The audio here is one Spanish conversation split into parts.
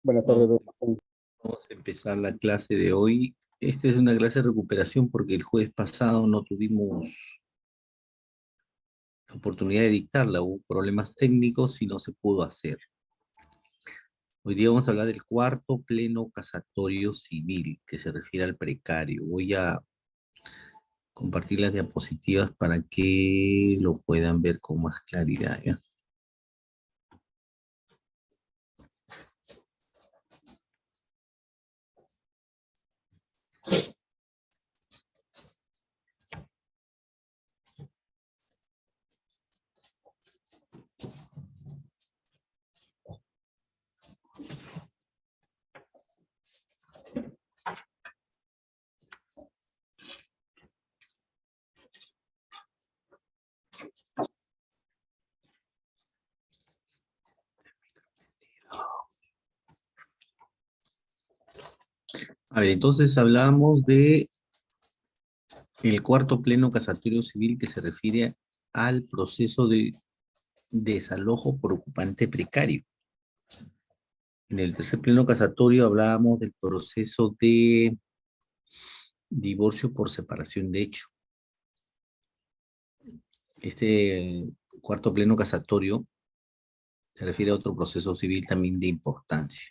Buenas tardes, Vamos, don Martín. vamos a empezar la clase de hoy. Esta es una clase de recuperación porque el jueves pasado no tuvimos la oportunidad de dictarla. Hubo problemas técnicos y no se pudo hacer. Hoy día vamos a hablar del cuarto pleno casatorio civil, que se refiere al precario. Voy a compartir las diapositivas para que lo puedan ver con más claridad, ¿ya? A ver, entonces hablamos de el cuarto pleno casatorio civil que se refiere al proceso de desalojo por ocupante precario. En el tercer pleno casatorio hablábamos del proceso de divorcio por separación de hecho. Este cuarto pleno casatorio se refiere a otro proceso civil también de importancia.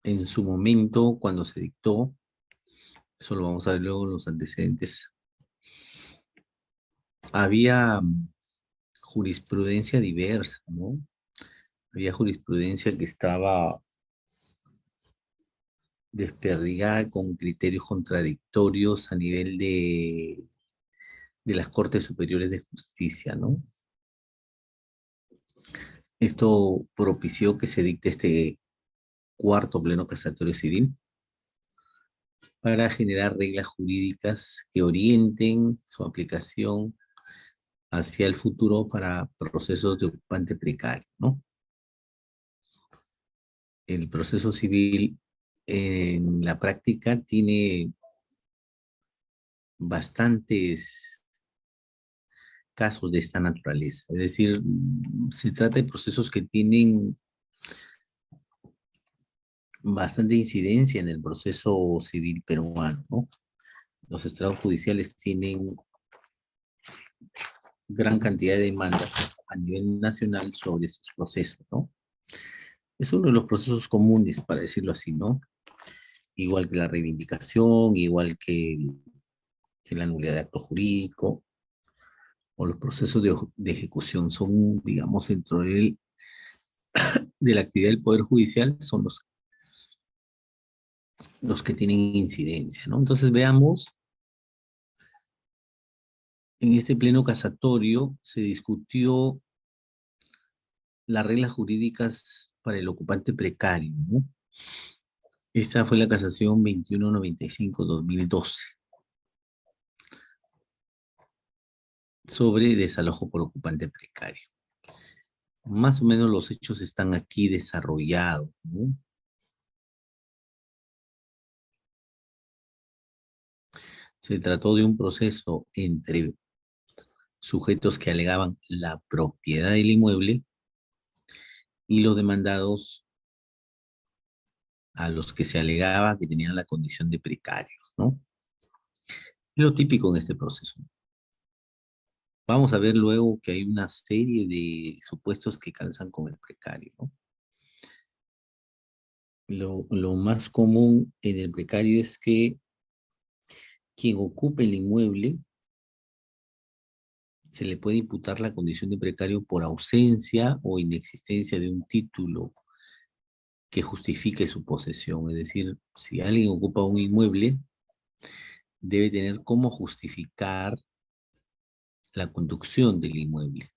En su momento, cuando se dictó, eso lo vamos a ver luego en los antecedentes, había jurisprudencia diversa, ¿no? Había jurisprudencia que estaba desperdigada con criterios contradictorios a nivel de las Cortes Superiores de Justicia, ¿no? Esto propició que se dicte este cuarto pleno casatorio civil para generar reglas jurídicas que orienten su aplicación hacia el futuro para procesos de ocupante precario, ¿no? El proceso civil en la práctica tiene bastantes casos de esta naturaleza, es decir, se trata de procesos que tienen bastante incidencia en el proceso civil peruano, ¿no? Los estrados judiciales tienen gran cantidad de demandas a nivel nacional sobre estos procesos, ¿no? Es uno de los procesos comunes, para decirlo así, ¿no? Igual que la reivindicación, igual que la nulidad de acto jurídico, o los procesos de ejecución son, digamos, dentro de la actividad del Poder Judicial, son los que tienen incidencia, ¿no? Entonces veamos, en este pleno casatorio se discutió las reglas jurídicas para el ocupante precario, ¿no? Esta fue la casación 2195-2012 sobre desalojo por ocupante precario. Más o menos los hechos están aquí desarrollados, ¿no? Se trató de un proceso entre sujetos que alegaban la propiedad del inmueble y los demandados a los que se alegaba que tenían la condición de precarios, ¿no? Es lo típico en este proceso. Vamos a ver luego que hay una serie de supuestos que calzan con el precario, ¿no? Lo más común en el precario es que quien ocupe el inmueble se le puede imputar la condición de precario por ausencia o inexistencia de un título que justifique su posesión. Es decir, si alguien ocupa un inmueble, debe tener cómo justificar la conducción del inmueble,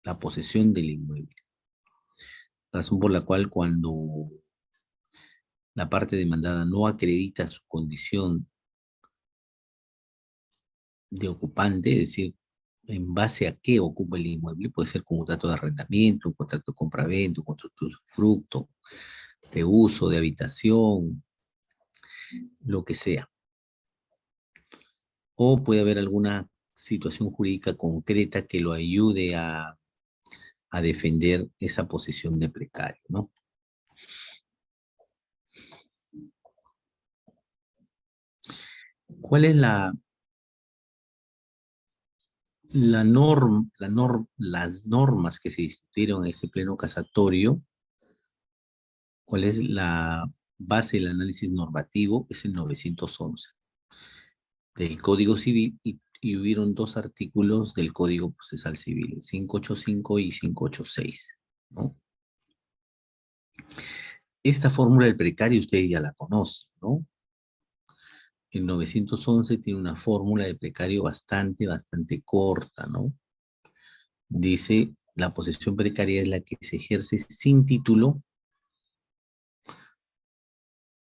la posesión del inmueble. Razón por la cual cuando la parte demandada no acredita su condición de ocupante, es decir, en base a qué ocupa el inmueble, puede ser con un contrato de arrendamiento, un contrato de compraventa, un contrato de usufructo, de uso, de habitación, lo que sea. O puede haber alguna situación jurídica concreta que lo ayude a a defender esa posición de precario, ¿no? ¿Cuál es las normas que se discutieron en este pleno casatorio? ¿Cuál es la base del análisis normativo? Es el 911 del Código Civil y hubieron dos artículos del Código Procesal Civil, 585 y 586, ¿no? Esta fórmula del precario usted ya la conoce, ¿no? El 911 tiene una fórmula de precario bastante corta, ¿no? Dice, la posesión precaria es la que se ejerce sin título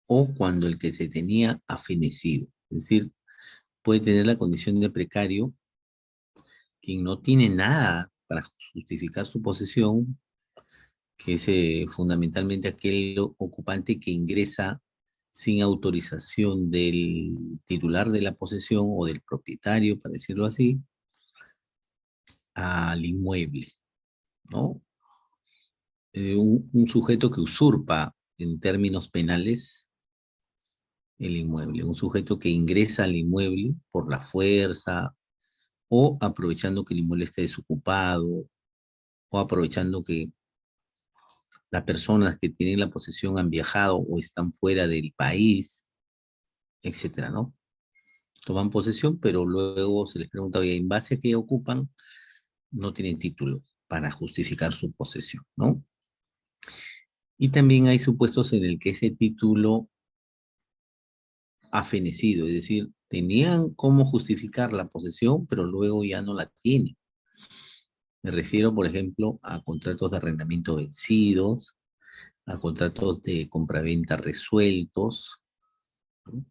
o cuando el que se tenía ha fenecido. Es decir, puede tener la condición de precario quien no tiene nada para justificar su posesión, que es fundamentalmente aquel ocupante que ingresa sin autorización del titular de la posesión o del propietario, para decirlo así, al inmueble, ¿no? Un sujeto que usurpa en términos penales el inmueble, un sujeto que ingresa al inmueble por la fuerza o aprovechando que el inmueble esté desocupado o aprovechando que las personas que tienen la posesión han viajado o están fuera del país, etcétera, ¿no? Toman posesión, pero luego se les pregunta, oye, ¿en base a qué ocupan? No tienen título para justificar su posesión, ¿no? Y también hay supuestos en el que ese título ha fenecido, es decir, tenían cómo justificar la posesión, pero luego ya no la tienen. Me refiero, por ejemplo, a contratos de arrendamiento vencidos, a contratos de compraventa resueltos, ¿no?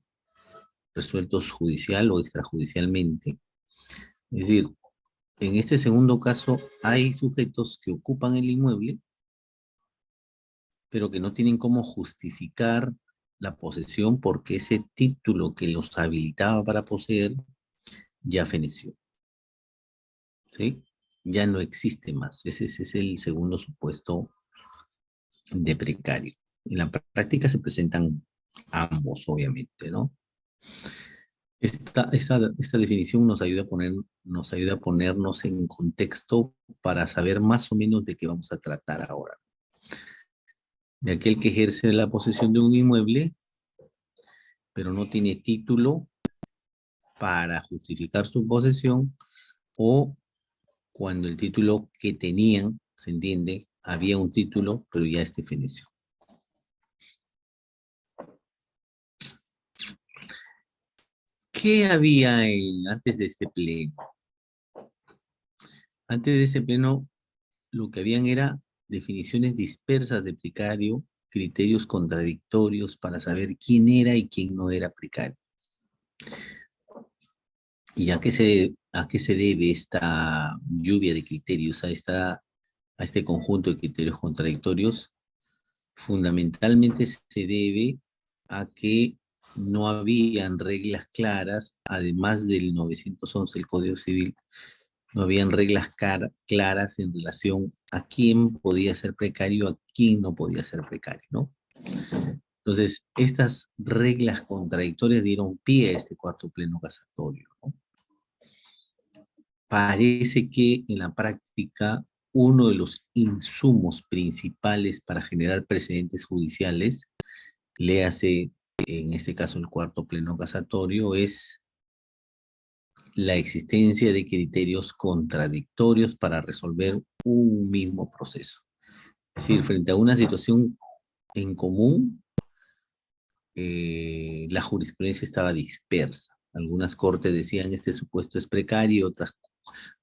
Resueltos judicial o extrajudicialmente. Es decir, en este segundo caso hay sujetos que ocupan el inmueble, pero que no tienen cómo justificar la posesión porque ese título que los habilitaba para poseer ya feneció, ¿sí? Ya no existe más. Ese es el segundo supuesto de precario. En la práctica se presentan ambos, obviamente, ¿no? Esta definición nos ayuda a ponernos en contexto para saber más o menos de qué vamos a tratar ahora. De aquel que ejerce la posesión de un inmueble, pero no tiene título para justificar su posesión, o cuando el título que tenían, se entiende, había un título, pero ya este feneció. ¿Qué había antes de este pleno? Antes de este pleno, lo que habían era definiciones dispersas de precario, criterios contradictorios para saber quién era y quién no era precario. ¿Y a qué se debe esta lluvia de criterios, a este conjunto de criterios contradictorios? Fundamentalmente se debe a que no habían reglas claras, además del 911 del Código Civil, no habían reglas claras en relación a quién podía ser precario, a quién no podía ser precario, ¿no? Entonces, estas reglas contradictorias dieron pie a este cuarto pleno casatorio, ¿no? Parece que en la práctica uno de los insumos principales para generar precedentes judiciales, léase en este caso el cuarto pleno casatorio, es la existencia de criterios contradictorios para resolver un mismo proceso. Es decir, frente a una situación en común, la jurisprudencia estaba dispersa. Algunas cortes decían este supuesto es precario, otras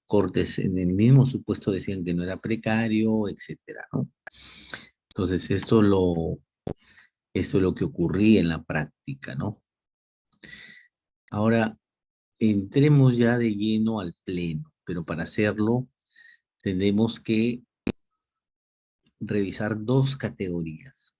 cortes en el mismo supuesto decían que no era precario, etcétera, ¿no? Entonces, esto es lo que ocurría en la práctica, ¿no? Ahora, entremos ya de lleno al pleno, pero para hacerlo tenemos que revisar dos categorías.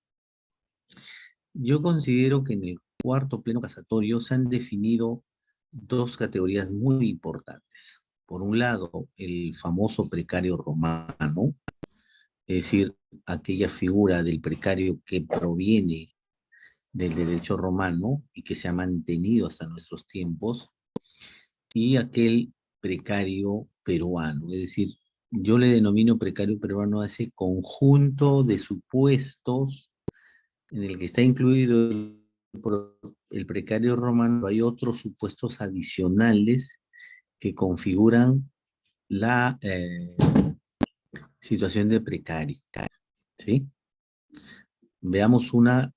Yo considero que en el cuarto pleno casatorio se han definido dos categorías muy importantes. Por un lado, el famoso precario romano, es decir, aquella figura del precario que proviene del derecho romano y que se ha mantenido hasta nuestros tiempos, y aquel precario peruano. Es decir, yo le denomino precario peruano a ese conjunto de supuestos en el que está incluido el precario romano. Hay otros supuestos adicionales que configuran la situación de precario, ¿sí? Veamos una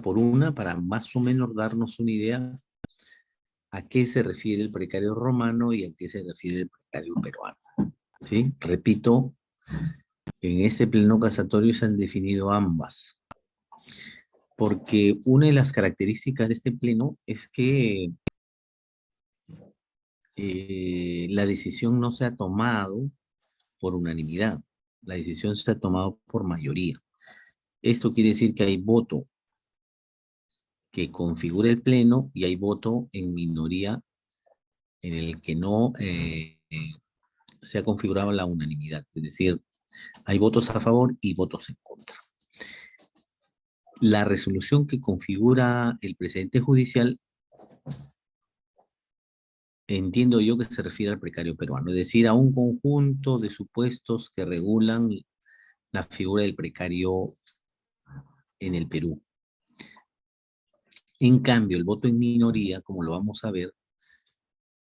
por una para más o menos darnos una idea a qué se refiere el precario romano y a qué se refiere el precario peruano, ¿sí? Repito, en este pleno casatorio se han definido ambas, porque una de las características de este pleno es que la decisión no se ha tomado por unanimidad, la decisión se ha tomado por mayoría. Esto quiere decir que hay voto que configura el pleno y hay voto en minoría en el que no se ha configurado la unanimidad, es decir, hay votos a favor y votos en contra. La resolución que configura el precedente judicial, entiendo yo que se refiere al precario peruano, es decir, a un conjunto de supuestos que regulan la figura del precario en el Perú. En cambio, el voto en minoría, como lo vamos a ver,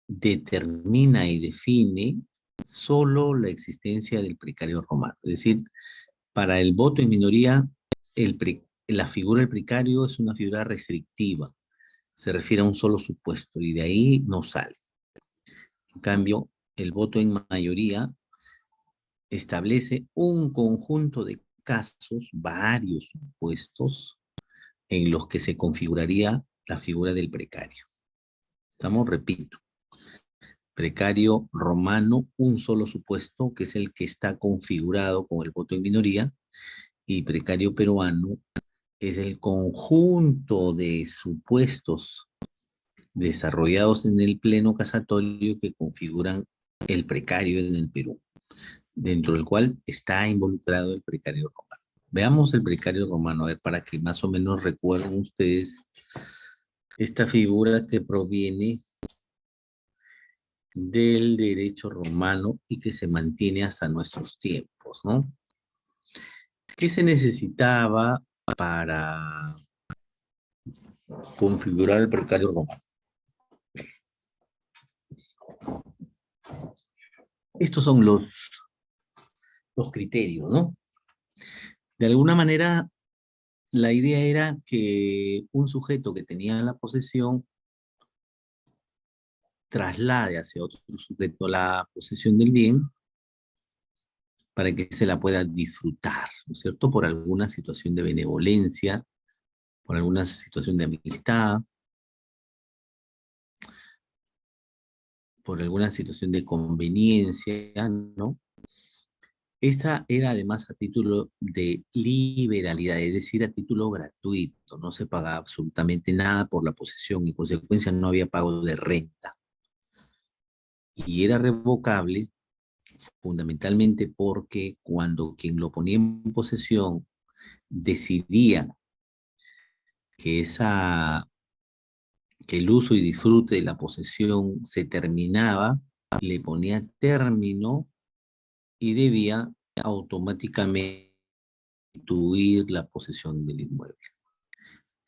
determina y define solo la existencia del precario romano. Es decir, para el voto en minoría, la figura del precario es una figura restrictiva, se refiere a un solo supuesto y de ahí no sale. En cambio, el voto en mayoría establece un conjunto de casos, varios supuestos, en los que se configuraría la figura del precario. Estamos, repito, precario romano, un solo supuesto, que es el que está configurado con el voto en minoría, y precario peruano es el conjunto de supuestos desarrollados en el pleno casatorio que configuran el precario en el Perú, dentro del cual está involucrado el precario romano. Veamos el precario romano, a ver, para que más o menos recuerden ustedes esta figura que proviene del derecho romano y que se mantiene hasta nuestros tiempos, ¿no? ¿Qué se necesitaba para configurar el precario romano? Estos son los criterios, ¿no? De alguna manera, la idea era que un sujeto que tenía la posesión traslade hacia otro sujeto la posesión del bien para que se la pueda disfrutar, ¿no es cierto? Por alguna situación de benevolencia, por alguna situación de amistad, por alguna situación de conveniencia, ¿no? Esta era además a título de liberalidad, es decir, a título gratuito, no se pagaba absolutamente nada por la posesión y en consecuencia no había pago de renta. Y era revocable fundamentalmente porque cuando quien lo ponía en posesión decidía que, que el uso y disfrute de la posesión se terminaba, le ponía término y debía automáticamente restituir la posesión del inmueble.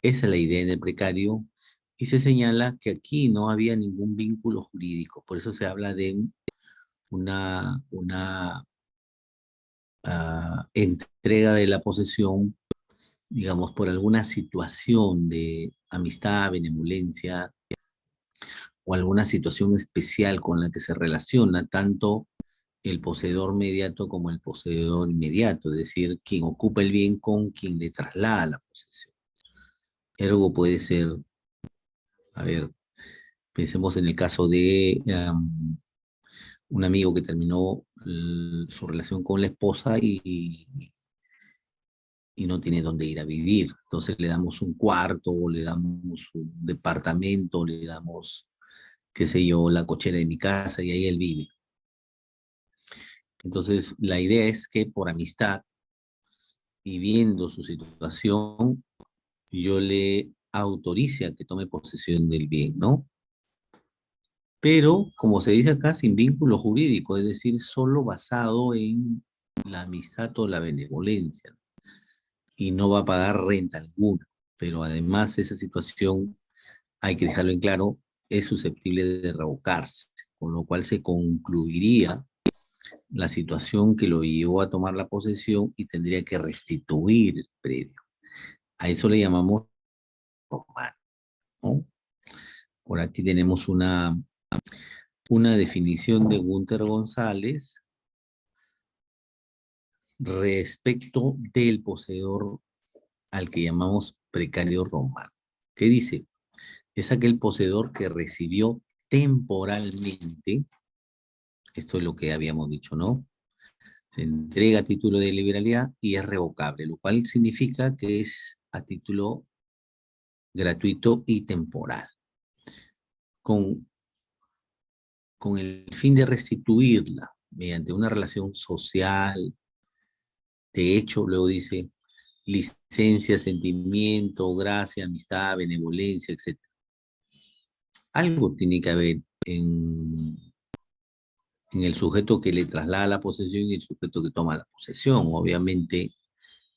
Esa es la idea del precario y se señala que aquí no había ningún vínculo jurídico, por eso se habla de una entrega de la posesión, digamos, por alguna situación de amistad, benevolencia o alguna situación especial con la que se relaciona tanto el poseedor mediato como el poseedor inmediato, es decir, quien ocupa el bien con quien le traslada la posesión. Ergo puede ser, a ver, pensemos en el caso de un amigo que terminó su relación con la esposa y no tiene dónde ir a vivir. Entonces le damos un cuarto, o le damos un departamento, le damos, qué sé yo, la cochera de mi casa y ahí él vive. Entonces, la idea es que por amistad y viendo su situación, yo le autorice a que tome posesión del bien, ¿no? Pero, como se dice acá, sin vínculo jurídico, es decir, solo basado en la amistad o la benevolencia, y no va a pagar renta alguna. Pero además esa situación, hay que dejarlo en claro, es susceptible de revocarse, con lo cual se concluiría la situación que lo llevó a tomar la posesión y tendría que restituir el predio. A eso le llamamos romano, ¿no? Por aquí tenemos una definición de Gunther González respecto del poseedor al que llamamos precario romano. ¿Qué dice? Es aquel poseedor que recibió temporalmente, esto es lo que habíamos dicho, ¿no? Se entrega a título de liberalidad y es revocable, lo cual significa que es a título gratuito y temporal, con, con el fin de restituirla mediante una relación social. De hecho, luego dice licencia, sentimiento, gracia, amistad, benevolencia, etc. Algo tiene que haber en el sujeto que le traslada la posesión y el sujeto que toma la posesión. Obviamente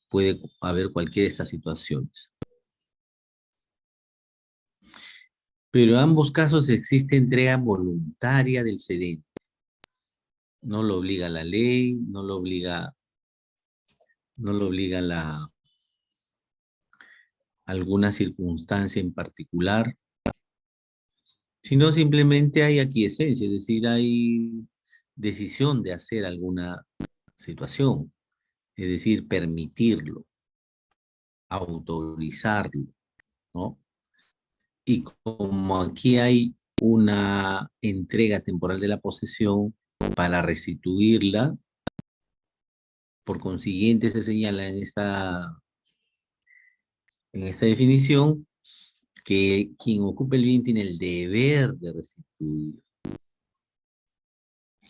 puede haber cualquiera de estas situaciones. Pero en ambos casos existe entrega voluntaria del cedente. No lo obliga la ley, no lo obliga alguna circunstancia en particular, sino simplemente hay aquiescencia, es decir, hay decisión de hacer alguna situación, es decir, permitirlo, autorizarlo, ¿no? Y como aquí hay una entrega temporal de la posesión para restituirla, por consiguiente se señala en esta definición que quien ocupa el bien tiene el deber de restituir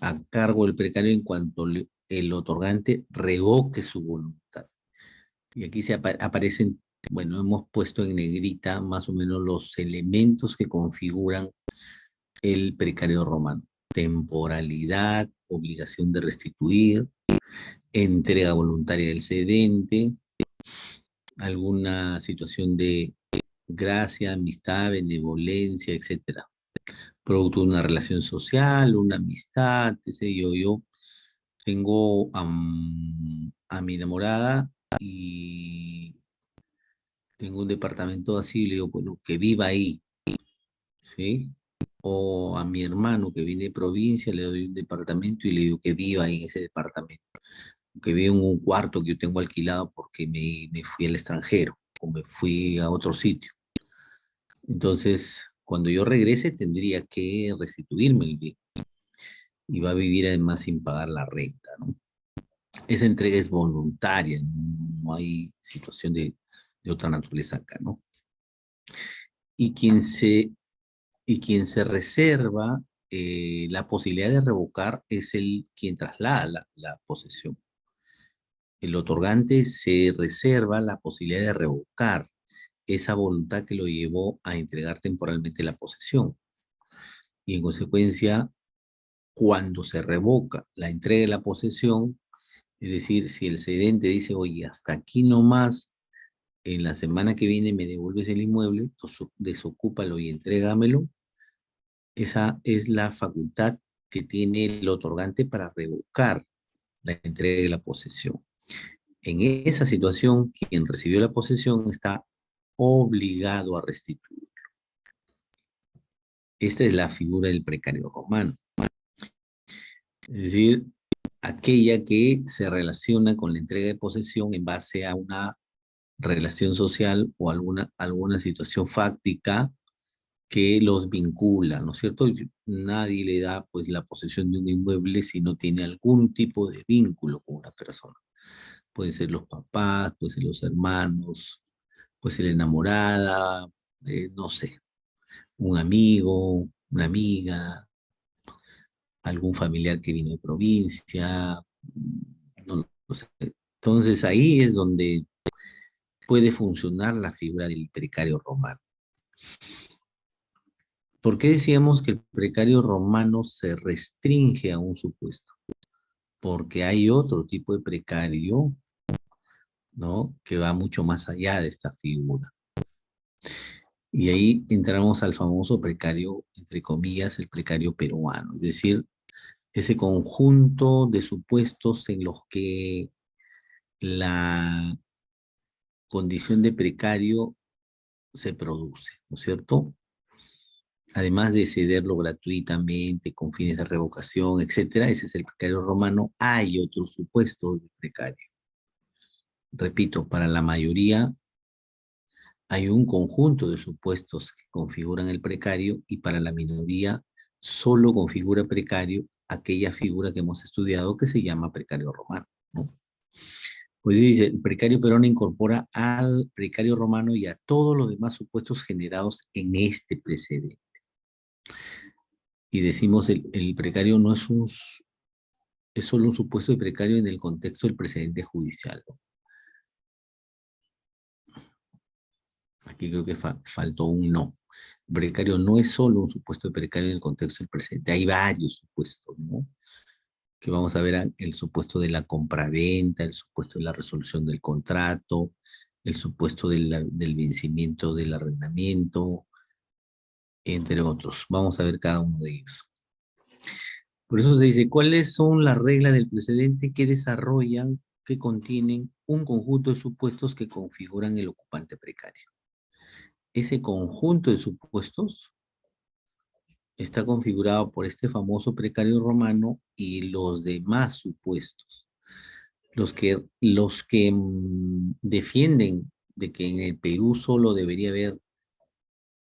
a cargo del precario en cuanto el otorgante revoque su voluntad. Y aquí aparecen, bueno, hemos puesto en negrita más o menos los elementos que configuran el precario romano: temporalidad, obligación de restituir, entrega voluntaria del cedente, alguna situación de gracia, amistad, benevolencia, etcétera. Producto de una relación social, una amistad, qué sé yo. Yo tengo a mi enamorada y tengo un departamento así, le digo, bueno, que viva ahí, ¿sí? O a mi hermano que viene de provincia, le doy un departamento y le digo que viva ahí en ese departamento, que viva en un cuarto que yo tengo alquilado porque me fui al extranjero o me fui a otro sitio. Entonces, cuando yo regrese, tendría que restituirme el bien y va a vivir además sin pagar la renta, ¿no? Esa entrega es voluntaria, no hay situación de otra naturaleza acá, ¿no? Y quien se reserva la posibilidad de revocar es quien traslada la posesión. El otorgante se reserva la posibilidad de revocar esa voluntad que lo llevó a entregar temporalmente la posesión. Y en consecuencia, cuando se revoca la entrega de la posesión, es decir, si el cedente dice, oye, hasta aquí nomás, en la semana que viene me devuelves el inmueble, desocúpalo y entrégamelo, esa es la facultad que tiene el otorgante para revocar la entrega de la posesión. En esa situación, quien recibió la posesión está obligado a restituir. Esta es la figura del precario romano. Es decir, aquella que se relaciona con la entrega de posesión en base a una relación social o alguna situación fáctica que los vincula, ¿no es cierto? Nadie le da pues la posesión de un inmueble si no tiene algún tipo de vínculo con una persona. Pueden ser los papás, pueden ser los hermanos, puede ser la enamorada, no sé, un amigo, una amiga, algún familiar que vino de provincia, No lo sé. Entonces ahí es donde puede funcionar la figura del precario romano. ¿Por qué decíamos que el precario romano se restringe a un supuesto? Porque hay otro tipo de precario, ¿no? Que va mucho más allá de esta figura. Y ahí entramos al famoso precario, entre comillas, el precario peruano, es decir, ese conjunto de supuestos en los que la condición de precario se produce, ¿no es cierto? Además de cederlo gratuitamente, con fines de revocación, etcétera, ese es el precario romano, hay otros supuestos de precario. Repito, para la mayoría hay un conjunto de supuestos que configuran el precario y para la minoría solo configura precario aquella figura que hemos estudiado que se llama precario romano, ¿no? Pues dice, el precario peruano incorpora al precario romano y a todos los demás supuestos generados en este precedente. Y decimos, el precario no es es solo un supuesto de precario en el contexto del precedente judicial, ¿no? Aquí creo que faltó un no. Precario no es solo un supuesto de precario en el contexto del presente, hay varios supuestos, ¿no? Que vamos a ver el supuesto de la compraventa, el supuesto de la resolución del contrato, el supuesto del vencimiento del arrendamiento, entre otros. Vamos a ver cada uno de ellos. Por eso se dice, ¿cuáles son las reglas del precedente que desarrollan, que contienen un conjunto de supuestos que configuran el ocupante precario? Ese conjunto de supuestos está configurado por este famoso precario romano y los demás supuestos. Los que defienden de que en el Perú solo debería haber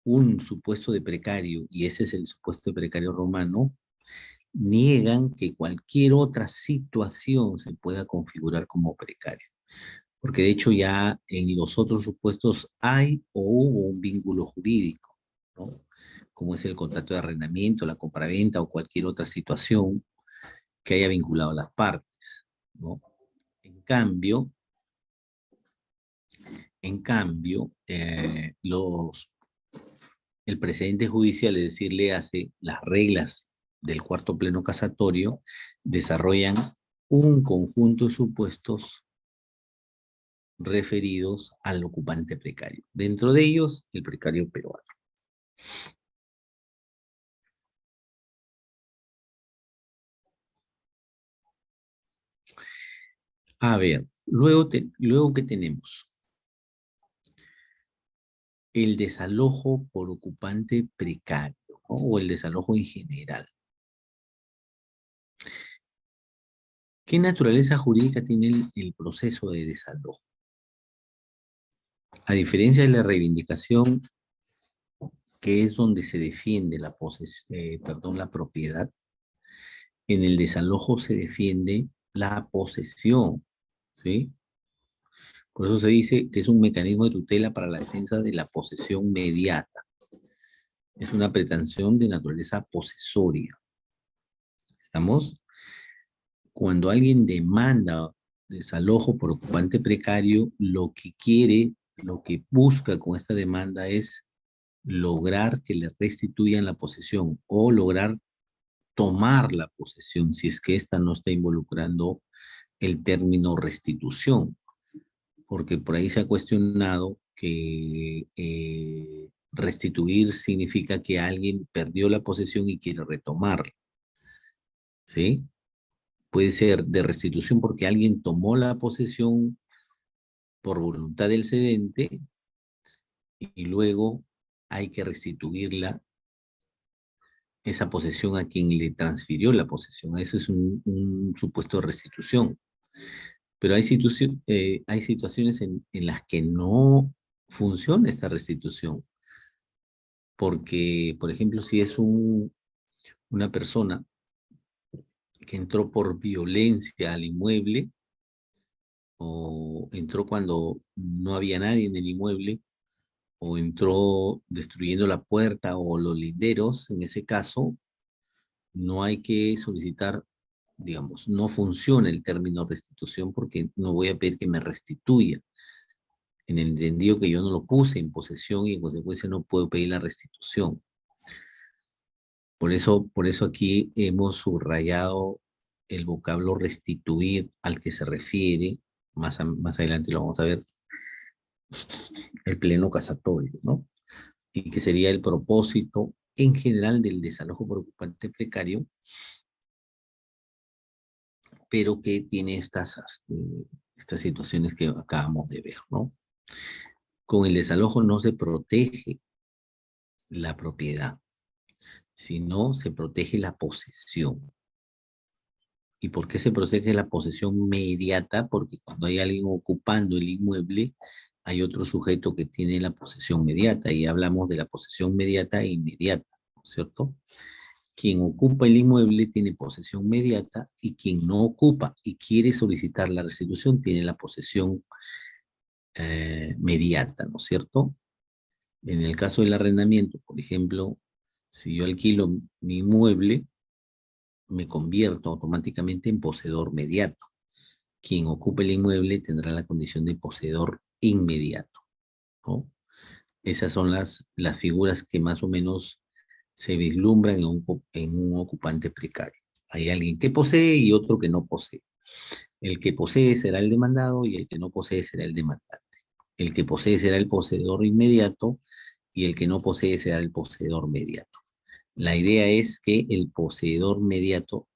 un supuesto de precario, y ese es el supuesto de precario romano, niegan que cualquier otra situación se pueda configurar como precario. Porque de hecho ya en los otros supuestos hay o hubo un vínculo jurídico, ¿no? Como es el contrato de arrendamiento, la compraventa o cualquier otra situación que haya vinculado a las partes, ¿no? En cambio, el precedente judicial, es decir, le hace las reglas del cuarto pleno casatorio, desarrollan un conjunto de supuestos referidos al ocupante precario. Dentro de ellos, el precario peruano. A ver, luego que tenemos el desalojo por ocupante precario, ¿no? O el desalojo en general. ¿Qué naturaleza jurídica tiene el proceso de desalojo? A diferencia de la reivindicación, que es donde se defiende la propiedad, en el desalojo se defiende la posesión, ¿sí? Por eso se dice que es un mecanismo de tutela para la defensa de la posesión mediata. Es una pretensión de naturaleza posesoria. ¿Estamos? Cuando alguien demanda desalojo por ocupante precario, lo que quiere, lo que busca con esta demanda es lograr que le restituyan la posesión o lograr tomar la posesión si es que ésta no está involucrando el término restitución, porque por ahí se ha cuestionado que restituir significa que alguien perdió la posesión y quiere retomarla, ¿sí? Puede ser de restitución porque alguien tomó la posesión por voluntad del cedente y luego hay que restituirla, esa posesión a quien le transfirió la posesión. Eso es un supuesto de restitución. Pero hay situaciones en las que no funciona esta restitución. Porque, por ejemplo, si es una persona que entró por violencia al inmueble o entró cuando no había nadie en el inmueble o entró destruyendo la puerta o los linderos, en ese caso, no hay que solicitar digamos, no funciona el término restitución porque no voy a pedir que me restituya, en el entendido que yo no lo puse en posesión y en consecuencia no puedo pedir la restitución. Por eso aquí hemos subrayado el vocablo restituir al que se refiere, más adelante lo vamos a ver, el pleno casatorio, ¿no? Y que sería el propósito en general del desalojo por ocupante precario, pero que tiene estas situaciones que acabamos de ver, ¿no? Con el desalojo no se protege la propiedad, sino se protege la posesión. ¿Y por qué se protege la posesión mediata? Porque cuando hay alguien ocupando el inmueble, hay otro sujeto que tiene la posesión mediata, y hablamos de la posesión mediata e inmediata, ¿no es cierto? Quien ocupa el inmueble tiene posesión mediata y quien no ocupa y quiere solicitar la restitución tiene la posesión mediata, ¿no es cierto? En el caso del arrendamiento, por ejemplo, si yo alquilo mi inmueble, me convierto automáticamente en poseedor mediato. Quien ocupe el inmueble tendrá la condición de poseedor inmediato, ¿no? Esas son las figuras que más o menos se vislumbran en un ocupante precario. Hay alguien que posee y otro que no posee. El que posee será el demandado y el que no posee será el demandante. El que posee será el poseedor inmediato y el que no posee será el poseedor mediato. La idea es que el poseedor mediato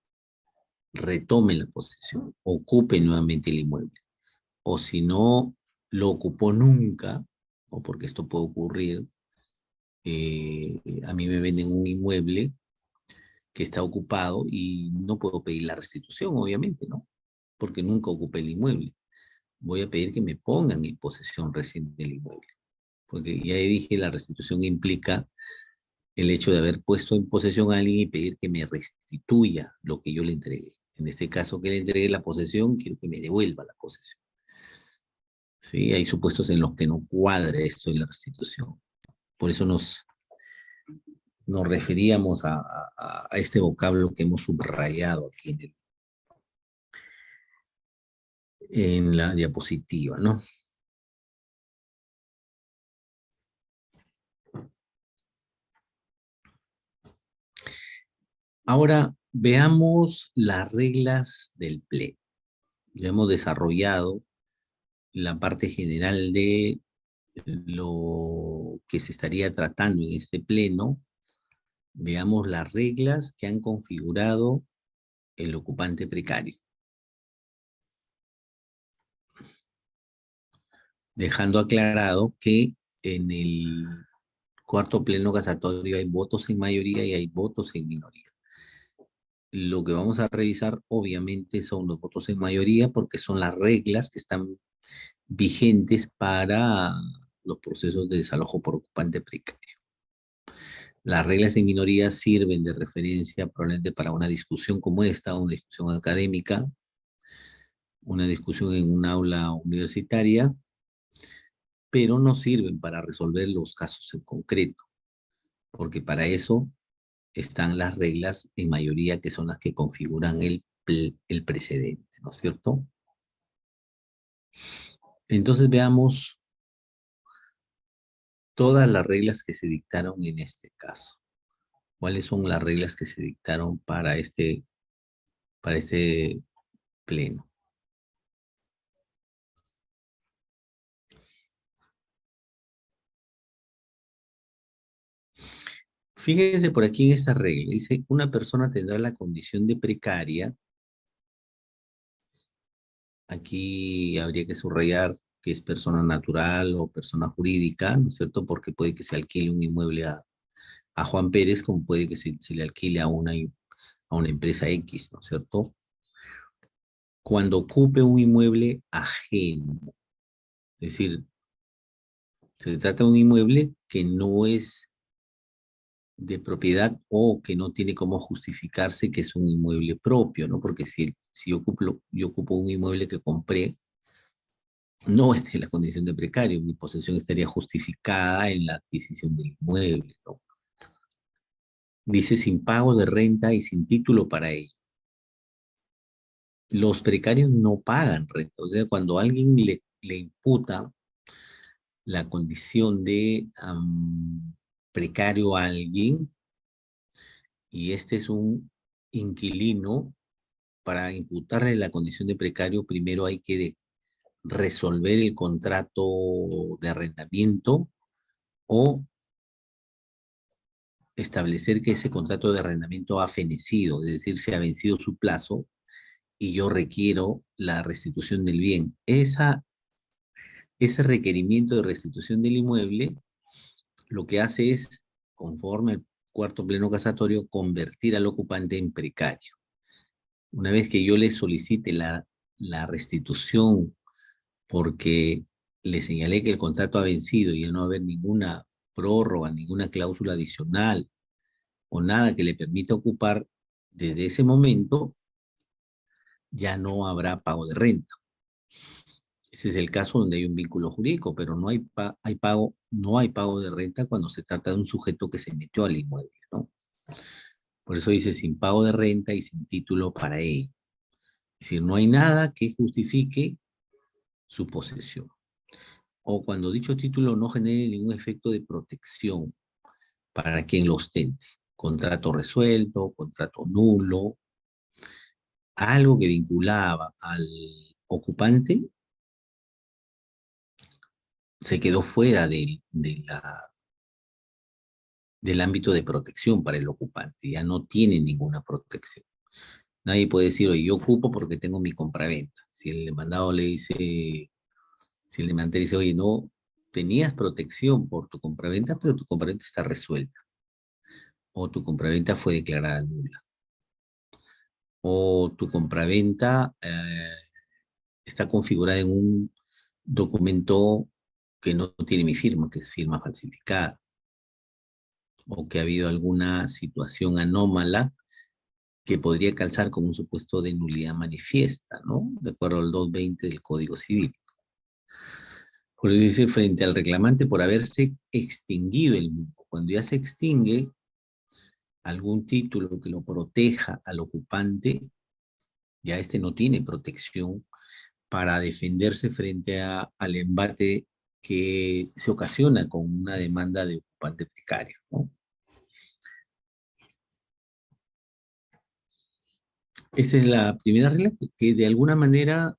retome la posesión, ocupe nuevamente el inmueble. O si no lo ocupó nunca, o porque esto puede ocurrir, a mí me venden un inmueble que está ocupado y no puedo pedir la restitución, obviamente, ¿no? Porque nunca ocupé el inmueble. Voy a pedir que me pongan en posesión recién del inmueble. Porque ya dije, la restitución implica el hecho de haber puesto en posesión a alguien y pedir que me restituya lo que yo le entregué. En este caso, que le entregué la posesión, quiero que me devuelva la posesión. ¿Sí? Hay supuestos en los que no cuadra esto en la restitución. Por eso nos referíamos a este vocablo que hemos subrayado aquí en la diapositiva, ¿no? Ahora veamos las reglas del pleno. Ya hemos desarrollado la parte general de lo que se estaría tratando en este pleno. Veamos las reglas que han configurado el ocupante precario, dejando aclarado que en el cuarto pleno casatorio hay votos en mayoría y hay votos en minoría. Lo que vamos a revisar obviamente son los votos en mayoría porque son las reglas que están vigentes para los procesos de desalojo por ocupante precario. Las reglas en minoría sirven de referencia probablemente para una discusión como esta, una discusión académica, una discusión en un aula universitaria, pero no sirven para resolver los casos en concreto, porque para eso están las reglas en mayoría que son las que configuran el precedente, ¿no es cierto? Entonces veamos todas las reglas que se dictaron en este caso. ¿Cuáles son las reglas que se dictaron para este pleno? Fíjense por aquí en esta regla, dice, una persona tendrá la condición de precaria. Aquí habría que subrayar que es persona natural o persona jurídica, ¿no es cierto? Porque puede que se alquile un inmueble a Juan Pérez, como puede que se le alquile a una empresa X, ¿no es cierto? Cuando ocupe un inmueble ajeno, es decir, se trata de un inmueble que no es de propiedad o que no tiene cómo justificarse que es un inmueble propio, ¿no? Porque si yo ocupo un inmueble que compré, no es de la condición de precario, mi posesión estaría justificada en la adquisición del inmueble, ¿no? Dice sin pago de renta y sin título para ello. Los precarios no pagan renta. O sea, cuando alguien le imputa la condición de precario a alguien, y este es un inquilino, para imputarle la condición de precario, primero hay que resolver el contrato de arrendamiento o establecer que ese contrato de arrendamiento ha fenecido, es decir, se ha vencido su plazo y yo requiero la restitución del bien. Ese requerimiento de restitución del inmueble lo que hace es, conforme al cuarto pleno casatorio, convertir al ocupante en precario. Una vez que yo le solicite la restitución porque le señalé que el contrato ha vencido y ya no va a haber ninguna prórroga, ninguna cláusula adicional o nada que le permita ocupar, desde ese momento ya no habrá pago de renta. Ese es el caso donde hay un vínculo jurídico, pero no hay pago de renta cuando se trata de un sujeto que se metió al inmueble, ¿no? Por eso dice sin pago de renta y sin título para ello. Es decir, no hay nada que justifique su posesión. O cuando dicho título no genere ningún efecto de protección para quien lo ostente. Contrato resuelto, contrato nulo, algo que vinculaba al ocupante se quedó fuera del ámbito de protección para el ocupante, ya no tiene ninguna protección. Nadie puede decir, oye, yo ocupo porque tengo mi compraventa. Si el demandado le dice, si el demandante dice, oye, no, tenías protección por tu compraventa, pero tu compraventa está resuelta, o tu compraventa fue declarada nula, o tu compraventa está configurada en un documento que no tiene mi firma, que es firma falsificada, o que ha habido alguna situación anómala que podría calzar como un supuesto de nulidad manifiesta, ¿no? De acuerdo al 220 del Código Civil. Por eso dice, frente al reclamante por haberse extinguido el mismo. Cuando ya se extingue algún título que lo proteja al ocupante, ya este no tiene protección para defenderse frente al embate que se ocasiona con una demanda de ocupante precario, ¿no? Esta es la primera regla que de alguna manera,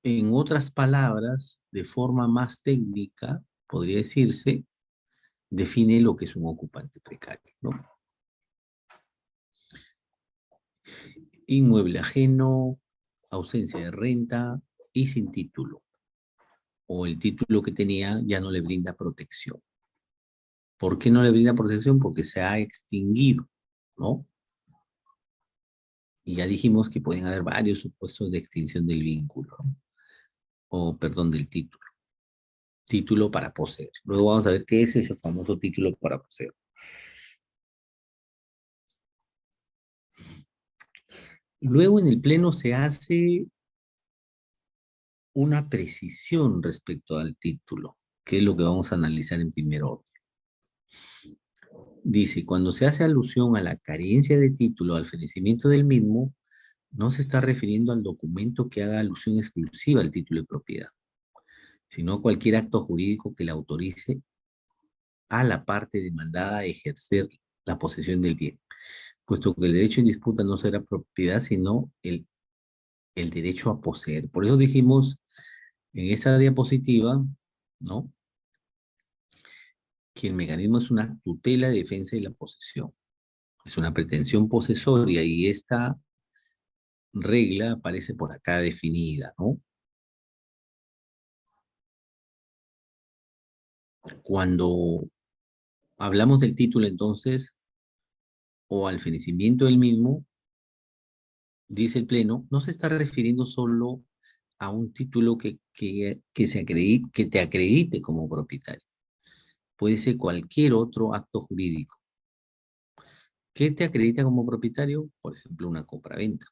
en otras palabras, de forma más técnica, podría decirse, define lo que es un ocupante precario, ¿no? Inmueble ajeno, ausencia de renta y sin título. O el título que tenía ya no le brinda protección. ¿Por qué no le brinda protección? Porque se ha extinguido, ¿no? Y ya dijimos que pueden haber varios supuestos de extinción del vínculo, ¿no? O, perdón, del título. Título para poseer. Luego vamos a ver qué es ese famoso título para poseer. Luego en el pleno se hace una precisión respecto al título, que es lo que vamos a analizar en primer orden. Dice, cuando se hace alusión a la carencia de título, al fenecimiento del mismo, no se está refiriendo al documento que haga alusión exclusiva al título de propiedad, sino a cualquier acto jurídico que le autorice a la parte demandada a ejercer la posesión del bien, puesto que el derecho en disputa no será propiedad, sino el derecho a poseer. Por eso dijimos en esa diapositiva, ¿no? Que el mecanismo es una tutela de defensa de la posesión. Es una pretensión posesoria y esta regla aparece por acá definida, ¿no? Cuando hablamos del título, entonces, o al fenecimiento del mismo, dice el Pleno, no se está refiriendo solo a un título que te acredite como propietario. Puede ser cualquier otro acto jurídico. ¿Qué te acredita como propietario? Por ejemplo, una compraventa.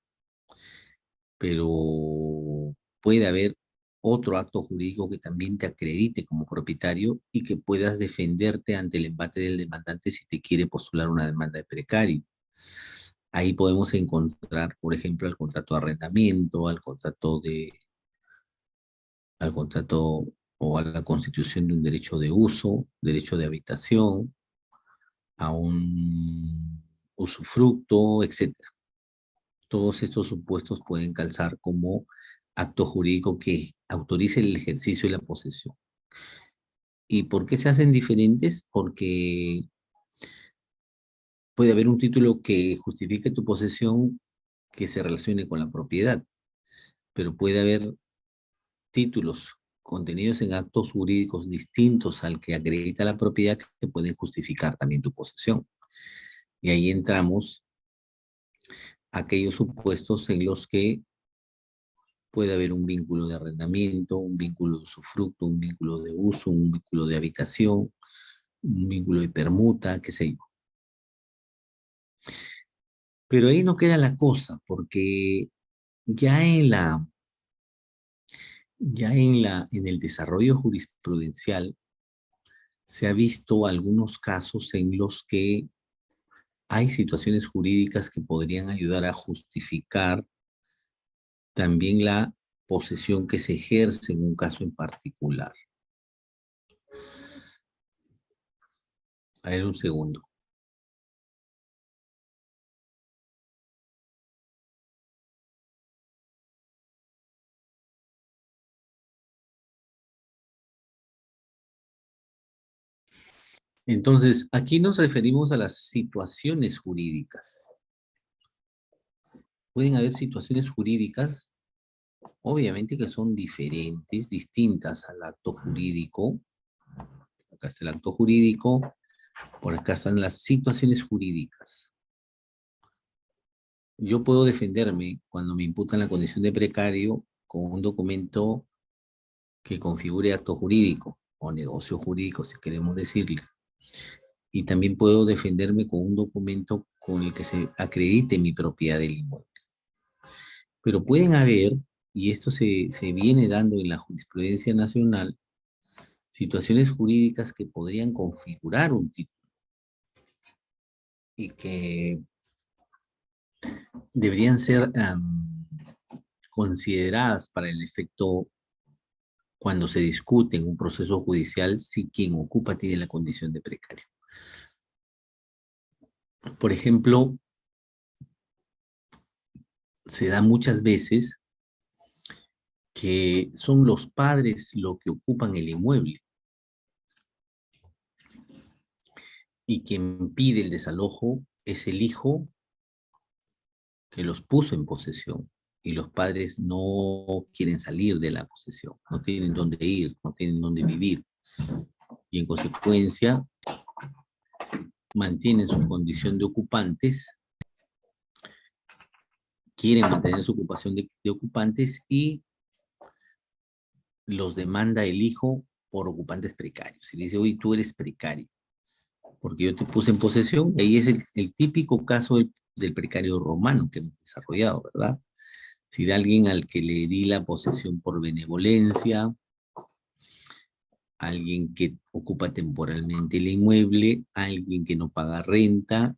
Pero puede haber otro acto jurídico que también te acredite como propietario y que puedas defenderte ante el embate del demandante si te quiere postular una demanda de precario. Ahí podemos encontrar, por ejemplo, el contrato de arrendamiento, al contrato o a la constitución de un derecho de uso, derecho de habitación, a un usufructo, etcétera. Todos estos supuestos pueden calzar como acto jurídico que autorice el ejercicio y la posesión. ¿Y por qué se hacen diferentes? Porque puede haber un título que justifique tu posesión que se relacione con la propiedad, pero puede haber títulos contenidos en actos jurídicos distintos al que acredita la propiedad que pueden justificar también tu posesión. Y ahí entramos a aquellos supuestos en los que puede haber un vínculo de arrendamiento, un vínculo de usufructo, un vínculo de uso, un vínculo de habitación, un vínculo de permuta, qué sé yo. Pero ahí no queda la cosa, porque ya en el desarrollo jurisprudencial se ha visto algunos casos en los que hay situaciones jurídicas que podrían ayudar a justificar también la posesión que se ejerce en un caso en particular. A ver, un segundo. Entonces, aquí nos referimos a las situaciones jurídicas. Pueden haber situaciones jurídicas, obviamente que son diferentes, distintas al acto jurídico. Acá está el acto jurídico, por acá están las situaciones jurídicas. Yo puedo defenderme cuando me imputan la condición de precario con un documento que configure acto jurídico o negocio jurídico, si queremos decirle. Y también puedo defenderme con un documento con el que se acredite mi propiedad del inmueble. Pero pueden haber, y esto se viene dando en la jurisprudencia nacional, situaciones jurídicas que podrían configurar un título y que deberían ser consideradas para el efecto cuando se discute en un proceso judicial si quien ocupa tiene la condición de precario. Por ejemplo, se da muchas veces que son los padres los que ocupan el inmueble y quien pide el desalojo es el hijo que los puso en posesión y los padres no quieren salir de la posesión, no tienen dónde ir, no tienen dónde vivir y en consecuencia mantienen su condición de ocupantes, quieren mantener su ocupación de ocupantes y los demanda el hijo por ocupantes precarios. Y dice, oye, tú eres precario, porque yo te puse en posesión, y ahí es el típico caso del precario romano que hemos desarrollado, ¿verdad? Si de alguien al que le di la posesión por benevolencia, alguien que ocupa temporalmente el inmueble, alguien que no paga renta,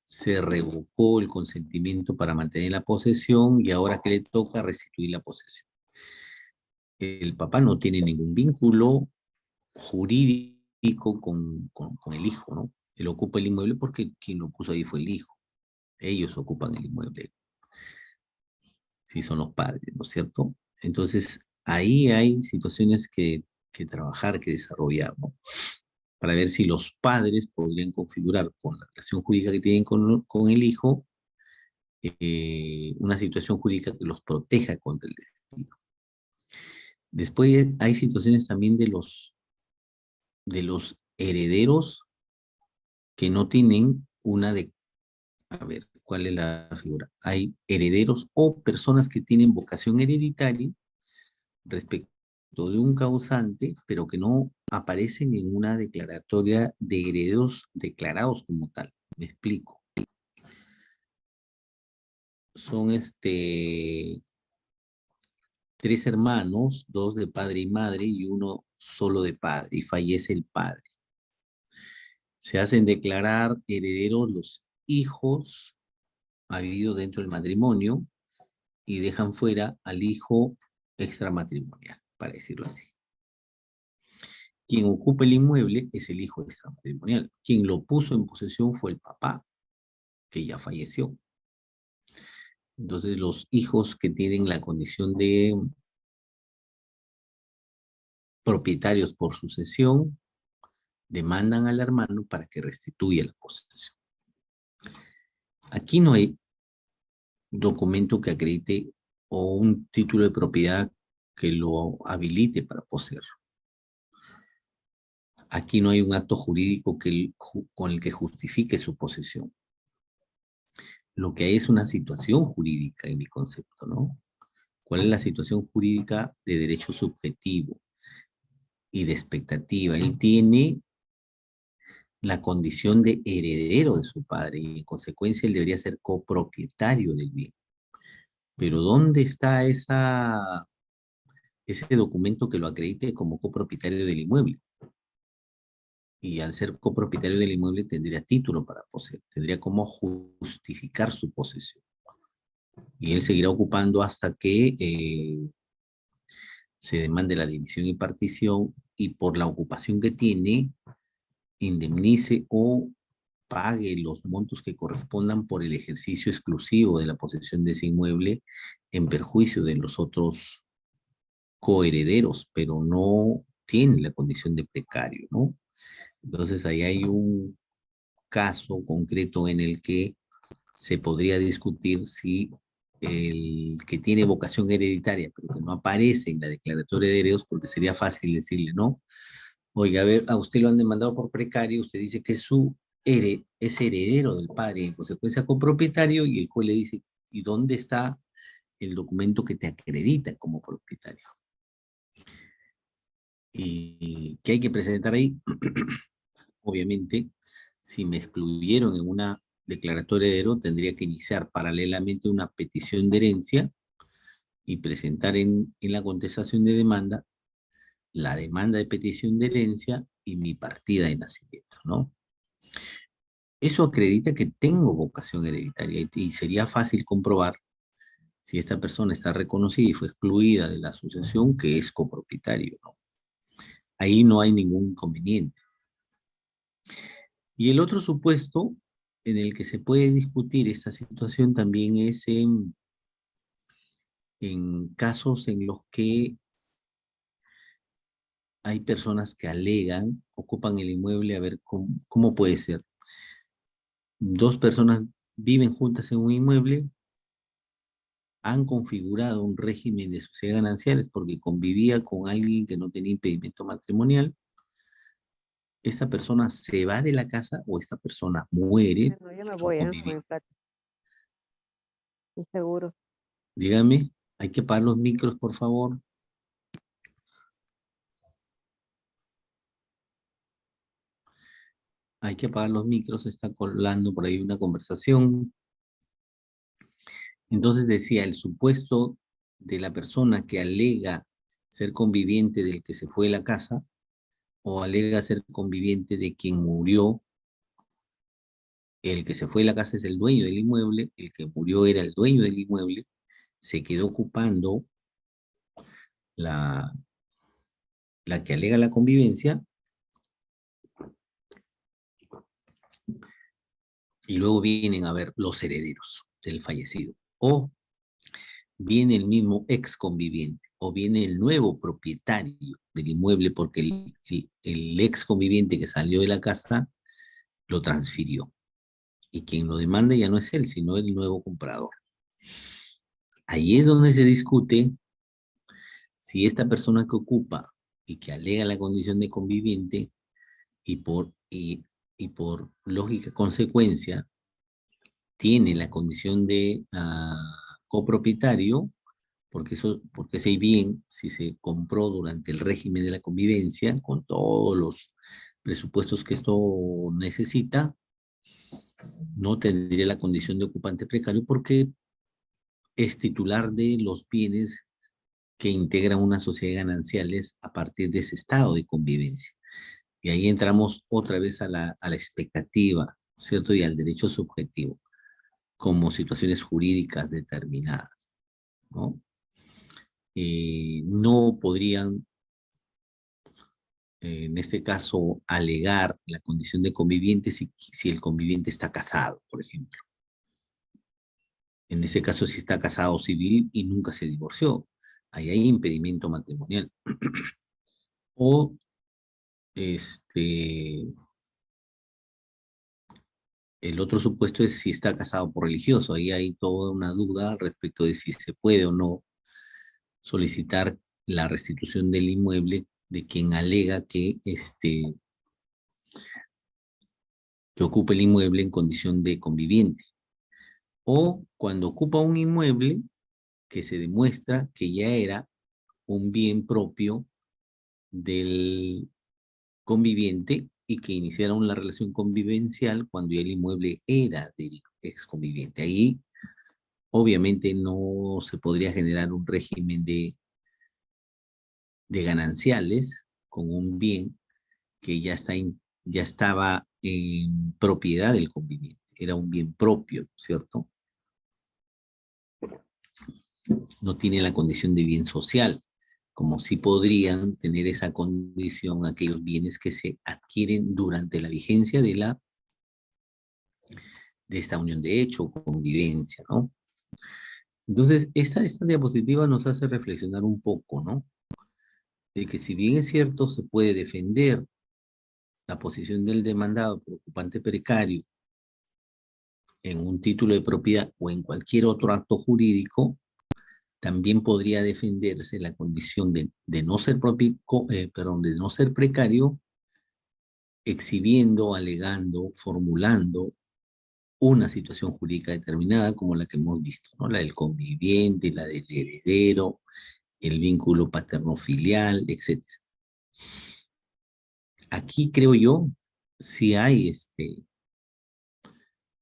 se revocó el consentimiento para mantener la posesión y ahora que le toca restituir la posesión. El papá no tiene ningún vínculo jurídico con el hijo, ¿no? Él ocupa el inmueble porque quien lo puso ahí fue el hijo. Ellos ocupan el inmueble, si son los padres, ¿no es cierto? Entonces, ahí hay situaciones que trabajar, que desarrollar, ¿no? Para ver si los padres podrían configurar con la relación jurídica que tienen con el hijo una situación jurídica que los proteja contra el despido. Después hay situaciones también de los herederos que no tienen una de... A ver, ¿cuál es la figura? Hay herederos o personas que tienen vocación hereditaria respecto de un causante, pero que no aparecen en una declaratoria de herederos declarados como tal. Me explico. Son tres hermanos, dos de padre y madre y uno solo de padre, y fallece el padre. Se hacen declarar herederos los hijos habido dentro del matrimonio y dejan fuera al hijo extramatrimonial, para decirlo así. Quien ocupa el inmueble es el hijo extramatrimonial. Quien lo puso en posesión fue el papá, que ya falleció. Entonces, los hijos que tienen la condición de propietarios por sucesión demandan al hermano para que restituya la posesión. Aquí no hay documento que acredite o un título de propiedad que lo habilite para poseer. Aquí no hay un acto jurídico con el que justifique su posesión. Lo que hay es una situación jurídica en mi concepto, ¿no? ¿Cuál es la situación jurídica de derecho subjetivo y de expectativa? Él tiene la condición de heredero de su padre y en consecuencia él debería ser copropietario del bien. Pero ¿dónde está ese documento que lo acredite como copropietario del inmueble? Y al ser copropietario del inmueble tendría título para poseer, tendría cómo justificar su posesión. Y él seguirá ocupando hasta que se demande la división y partición y por la ocupación que tiene, indemnice o pague los montos que correspondan por el ejercicio exclusivo de la posesión de ese inmueble en perjuicio de los otros coherederos, pero no tiene la condición de precario, ¿no? Entonces ahí hay un caso concreto en el que se podría discutir si el que tiene vocación hereditaria, pero que no aparece en la declaratoria de herederos, porque sería fácil decirle, no, oiga, a ver, a usted lo han demandado por precario, usted dice que es heredero del padre, en consecuencia copropietario, y el juez le dice, ¿y dónde está el documento que te acredita como propietario? ¿Y qué hay que presentar ahí? Obviamente, si me excluyeron en una declaratoria de heredero, tendría que iniciar paralelamente una petición de herencia y presentar en la contestación de demanda la demanda de petición de herencia y mi partida de nacimiento, ¿no? Eso acredita que tengo vocación hereditaria y sería fácil comprobar si esta persona está reconocida y fue excluida de la asociación que es copropietario, ¿no? Ahí no hay ningún inconveniente. Y el otro supuesto en el que se puede discutir esta situación también es en casos en los que hay personas que alegan, ocupan el inmueble, a ver cómo puede ser. Dos personas viven juntas en un inmueble, han configurado un régimen de sociedad gananciales porque convivía con alguien que no tenía impedimento matrimonial. Esta persona se va de la casa o esta persona muere, Bueno, yo me los voy, con convivientes. el plato, seguro. Dígame, hay que pagar los micros, por favor. Hay que apagar los micros, se está colando por ahí una conversación. Entonces decía, el supuesto de la persona que alega ser conviviente del que se fue de la casa o alega ser conviviente de quien murió, el que se fue de la casa es el dueño del inmueble, el que murió era el dueño del inmueble, se quedó ocupando la, la que alega la convivencia y luego vienen a ver los herederos del fallecido. O viene el mismo ex conviviente o viene el nuevo propietario del inmueble porque el ex conviviente que salió de la casa lo transfirió. Y quien lo demanda ya no es él, sino el nuevo comprador. Ahí es donde se discute si esta persona que ocupa y que alega la condición de conviviente y por lógica consecuencia tiene la condición de copropietario, porque ese bien, si se compró durante el régimen de la convivencia, con todos los presupuestos que esto necesita, no tendría la condición de ocupante precario porque es titular de los bienes que integran una sociedad de gananciales a partir de ese estado de convivencia. Y ahí entramos otra vez a la expectativa, ¿cierto? Y al derecho subjetivo. como situaciones jurídicas determinadas, ¿no? No podrían, en este caso, alegar la condición de conviviente si el conviviente está casado, por ejemplo. En ese caso, si está casado civil y nunca se divorció, ahí hay impedimento matrimonial. O este, el otro supuesto es si está casado por religioso. Ahí hay toda una duda respecto de si se puede o no solicitar la restitución del inmueble de quien alega que ocupa el inmueble en condición de conviviente. O cuando ocupa un inmueble que se demuestra que ya era un bien propio del conviviente y que iniciaron la relación convivencial cuando ya el inmueble era del ex conviviente. Ahí obviamente no se podría generar un régimen de gananciales con un bien que ya estaba en propiedad del conviviente. Era un bien propio, ¿cierto? No tiene la condición de bien social, como si podrían tener esa condición aquellos bienes que se adquieren durante la vigencia de esta unión de hecho o convivencia, ¿no? Entonces, esta diapositiva nos hace reflexionar un poco, ¿no? De que si bien es cierto, se puede defender la posición del demandado por ocupante precario en un título de propiedad o en cualquier otro acto jurídico, también podría defenderse la condición de no ser de no ser precario, exhibiendo, alegando, formulando una situación jurídica determinada como la que hemos visto, ¿no? La del conviviente, la del heredero, el vínculo paterno-filial, etc. Aquí creo yo, si hay,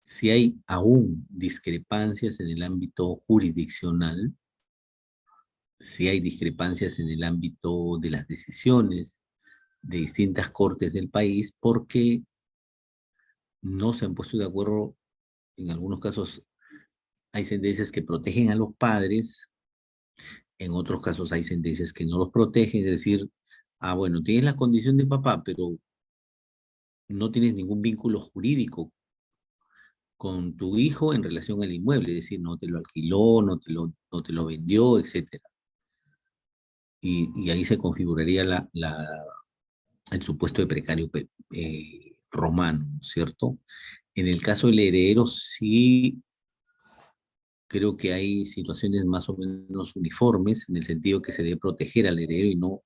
si hay aún discrepancias en el ámbito jurisdiccional, si hay discrepancias en el ámbito de las decisiones de distintas cortes del país, porque no se han puesto de acuerdo, en algunos casos hay sentencias que protegen a los padres, en otros casos hay sentencias que no los protegen, es decir, bueno, tienes la condición de papá, pero no tienes ningún vínculo jurídico con tu hijo en relación al inmueble, es decir, no te lo alquiló, no te lo vendió, etcétera. Y ahí se configuraría el supuesto de precario romano, ¿cierto? En el caso del heredero, sí creo que hay situaciones más o menos uniformes, en el sentido que se debe proteger al heredero y no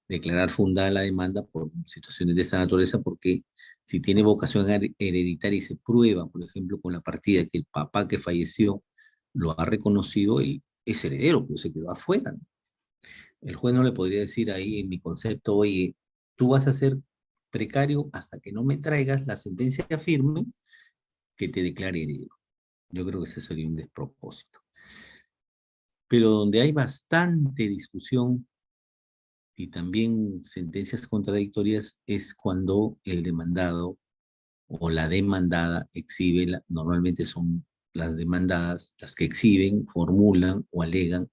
declarar fundada la demanda por situaciones de esta naturaleza, porque si tiene vocación hereditaria y se prueba, por ejemplo, con la partida que el papá que falleció lo ha reconocido, él es heredero, pero se quedó afuera, ¿no? El juez no le podría decir ahí, en mi concepto, oye, tú vas a ser precario hasta que no me traigas la sentencia firme que te declare heredero. Yo creo que ese sería un despropósito. Pero donde hay bastante discusión y también sentencias contradictorias es cuando el demandado o la demandada exhibe, normalmente son las demandadas las que exhiben, formulan o alegan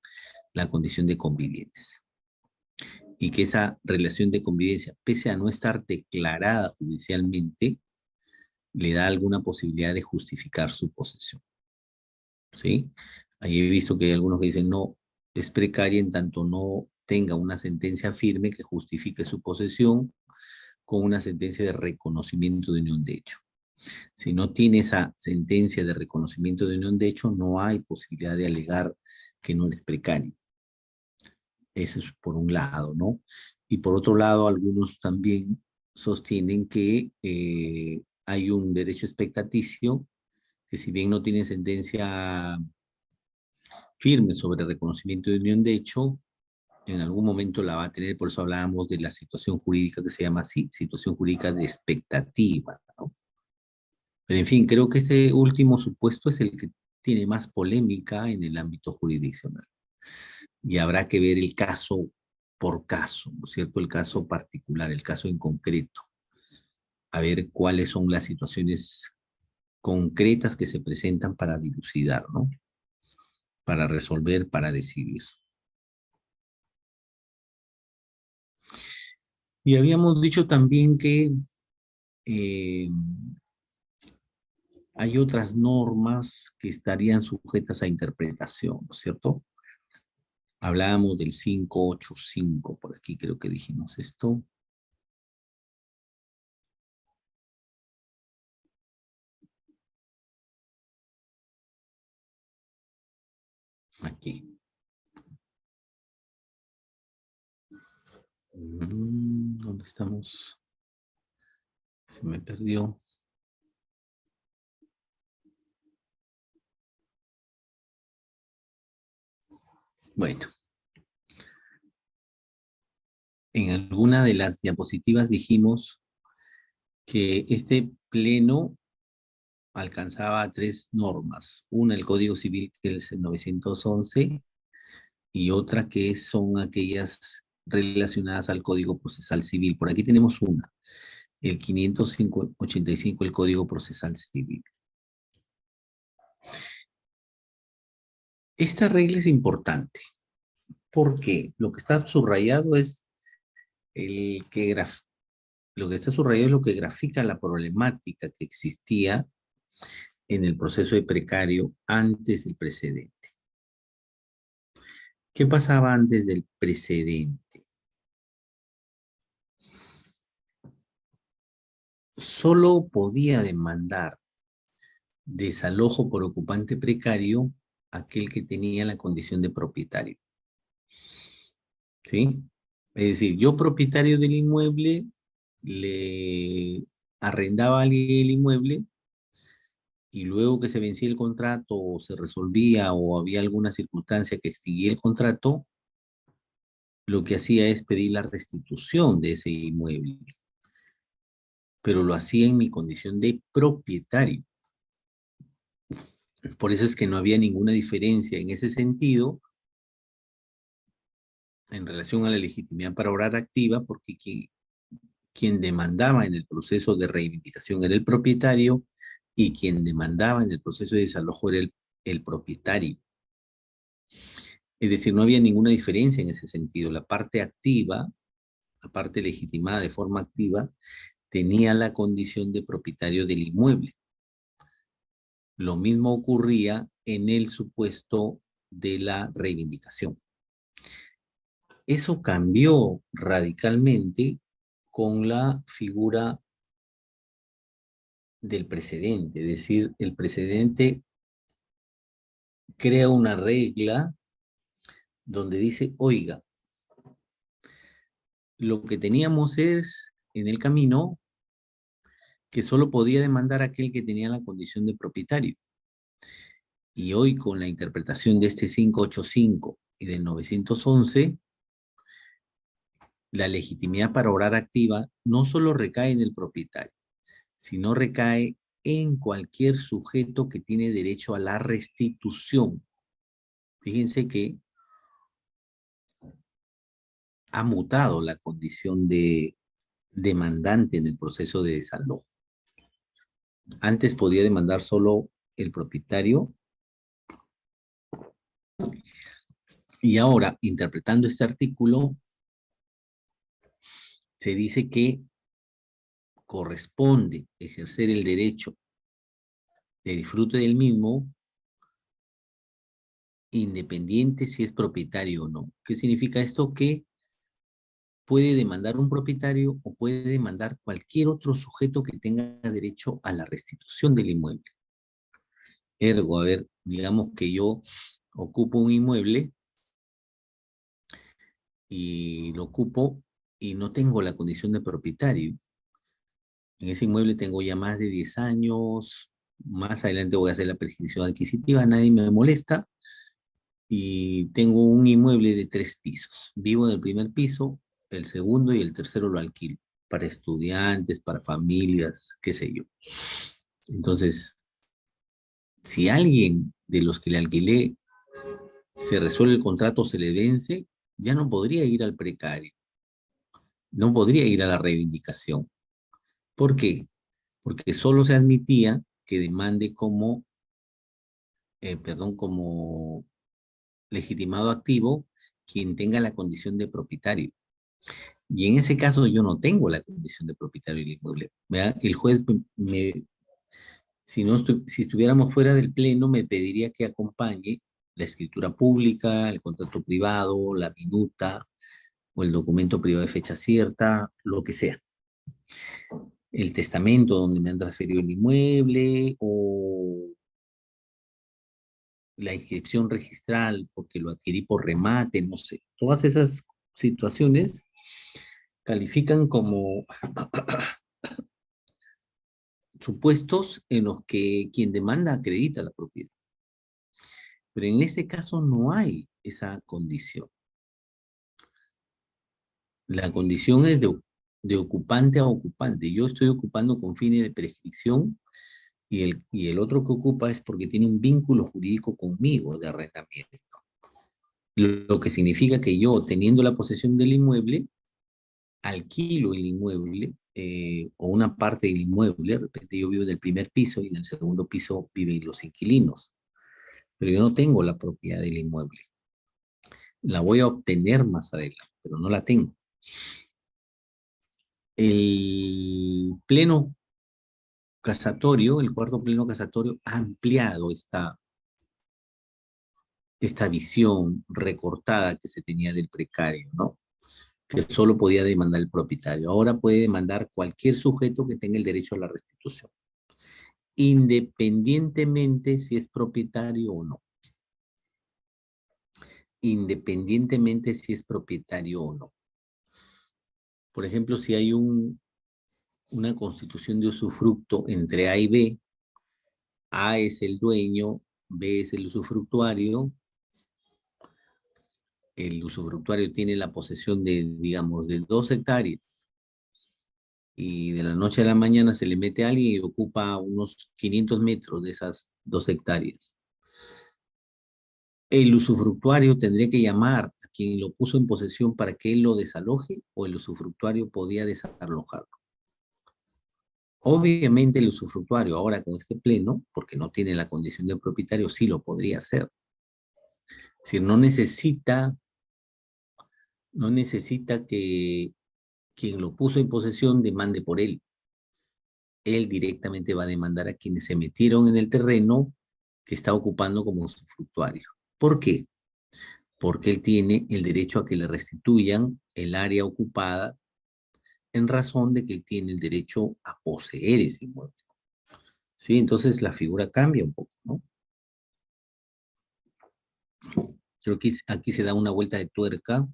la condición de convivientes. Y que esa relación de convivencia, pese a no estar declarada judicialmente, le da alguna posibilidad de justificar su posesión, ¿sí? Ahí he visto que hay algunos que dicen no, es precaria en tanto no tenga una sentencia firme que justifique su posesión con una sentencia de reconocimiento de unión de hecho. Si no tiene esa sentencia de reconocimiento de unión de hecho, no hay posibilidad de alegar que no es precario. Eso es por un lado, ¿no? Y por otro lado, algunos también sostienen que hay un derecho expectaticio que si bien no tiene sentencia firme sobre reconocimiento de unión de hecho, en algún momento la va a tener, por eso hablábamos de la situación jurídica que se llama así, situación jurídica de expectativa, ¿no? Pero en fin, creo que este último supuesto es el que tiene más polémica en el ámbito jurisdiccional. Y habrá que ver el caso por caso, ¿no es cierto? El caso particular, el caso en concreto, a ver cuáles son las situaciones concretas que se presentan para dilucidar, ¿no? Para resolver, para decidir. Y habíamos dicho también que eh, hay otras normas que estarían sujetas a interpretación, ¿no es cierto? Hablábamos del 585, por aquí creo que dijimos esto. Aquí. ¿Dónde estamos? Se me perdió. Bueno, en alguna de las diapositivas dijimos que este pleno alcanzaba tres normas. Una, el Código Civil, que es el 911, y otra que son aquellas relacionadas al Código Procesal Civil. Por aquí tenemos una, el 585, el Código Procesal Civil. Esta regla es importante porque lo que está subrayado es lo que está subrayado es lo que grafica la problemática que existía en el proceso de precario antes del precedente. ¿Qué pasaba antes del precedente? Solo podía demandar desalojo por ocupante precario aquel que tenía la condición de propietario. ¿Sí? Es decir, yo propietario del inmueble, le arrendaba a alguien el inmueble y luego que se vencía el contrato o se resolvía o había alguna circunstancia que extinguía el contrato, lo que hacía es pedir la restitución de ese inmueble, pero lo hacía en mi condición de propietario. Por eso es que no había ninguna diferencia en ese sentido en relación a la legitimidad para obrar activa, porque quien demandaba en el proceso de reivindicación era el propietario y quien demandaba en el proceso de desalojo era el propietario. Es decir, no había ninguna diferencia en ese sentido. La parte activa, la parte legitimada de forma activa, tenía la condición de propietario del inmueble. Lo mismo ocurría en el supuesto de la reivindicación. Eso cambió radicalmente con la figura del precedente, es decir, el precedente crea una regla donde dice, oiga, lo que teníamos es en el camino que solo podía demandar aquel que tenía la condición de propietario. Y hoy con la interpretación de este 585 y del 911, la legitimidad para obrar activa no solo recae en el propietario, sino recae en cualquier sujeto que tiene derecho a la restitución. Fíjense que ha mutado la condición de demandante en el proceso de desalojo. Antes podía demandar solo el propietario y ahora, interpretando este artículo, se dice que corresponde ejercer el derecho de disfrute del mismo independiente si es propietario o no. ¿Qué significa esto? Que puede demandar un propietario o puede demandar cualquier otro sujeto que tenga derecho a la restitución del inmueble. Ergo, a ver, digamos que yo ocupo un inmueble y lo ocupo y no tengo la condición de propietario. En ese inmueble tengo ya más de 10 años, más adelante voy a hacer la prescripción adquisitiva, nadie me molesta y tengo un inmueble de 3 pisos. Vivo en el primer piso, el segundo y el tercero lo alquilo para estudiantes, para familias, qué sé yo. Entonces, si alguien de los que le alquilé se resuelve el contrato, se le vence, ya no podría ir al precario, no podría ir a la reivindicación. ¿Por qué? Porque solo se admitía que demande como, como legitimado activo quien tenga la condición de propietario. Y en ese caso yo no tengo la condición de propietario del inmueble. ¿Verdad? El juez si, no si estuviéramos fuera del pleno, me pediría que acompañe la escritura pública, el contrato privado, la minuta o el documento privado de fecha cierta, lo que sea. El testamento donde me han transferido el inmueble o la inscripción registral porque lo adquirí por remate, no sé. Todas esas situaciones califican como supuestos en los que quien demanda acredita la propiedad. Pero en este caso no hay esa condición. La condición es de ocupante a ocupante. Yo estoy ocupando con fines de prescripción y el otro que ocupa es porque tiene un vínculo jurídico conmigo de arrendamiento. Lo que significa que yo, teniendo la posesión del inmueble, alquilo el inmueble o una parte del inmueble. De repente yo vivo en el primer piso y en el segundo piso viven los inquilinos. Pero yo no tengo la propiedad del inmueble. La voy a obtener más adelante, pero no la tengo. El pleno casatorio, el cuarto pleno casatorio, ha ampliado esta visión recortada que se tenía del precario, ¿no? Que solo podía demandar el propietario. Ahora puede demandar cualquier sujeto que tenga el derecho a la restitución, independientemente si es propietario o no. Independientemente si es propietario o no. Por ejemplo, si hay una constitución de usufructo entre A y B, A es el dueño, B es el usufructuario tiene la posesión de, digamos, de 2 hectáreas, y de la noche a la mañana se le mete a alguien y ocupa unos 500 metros de esas 2 hectáreas. El usufructuario tendría que llamar a quien lo puso en posesión para que él lo desaloje, o el usufructuario podía desalojarlo. Obviamente el usufructuario ahora con este pleno, porque no tiene la condición de propietario, sí lo podría hacer. Es decir, no necesita que quien lo puso en posesión demande por él. Él directamente va a demandar a quienes se metieron en el terreno que está ocupando como usufructuario. ¿Por qué? Porque él tiene el derecho a que le restituyan el área ocupada en razón de que él tiene el derecho a poseer ese inmueble. ¿Sí? Entonces la figura cambia un poco, ¿no? Creo que aquí se da una vuelta de tuerca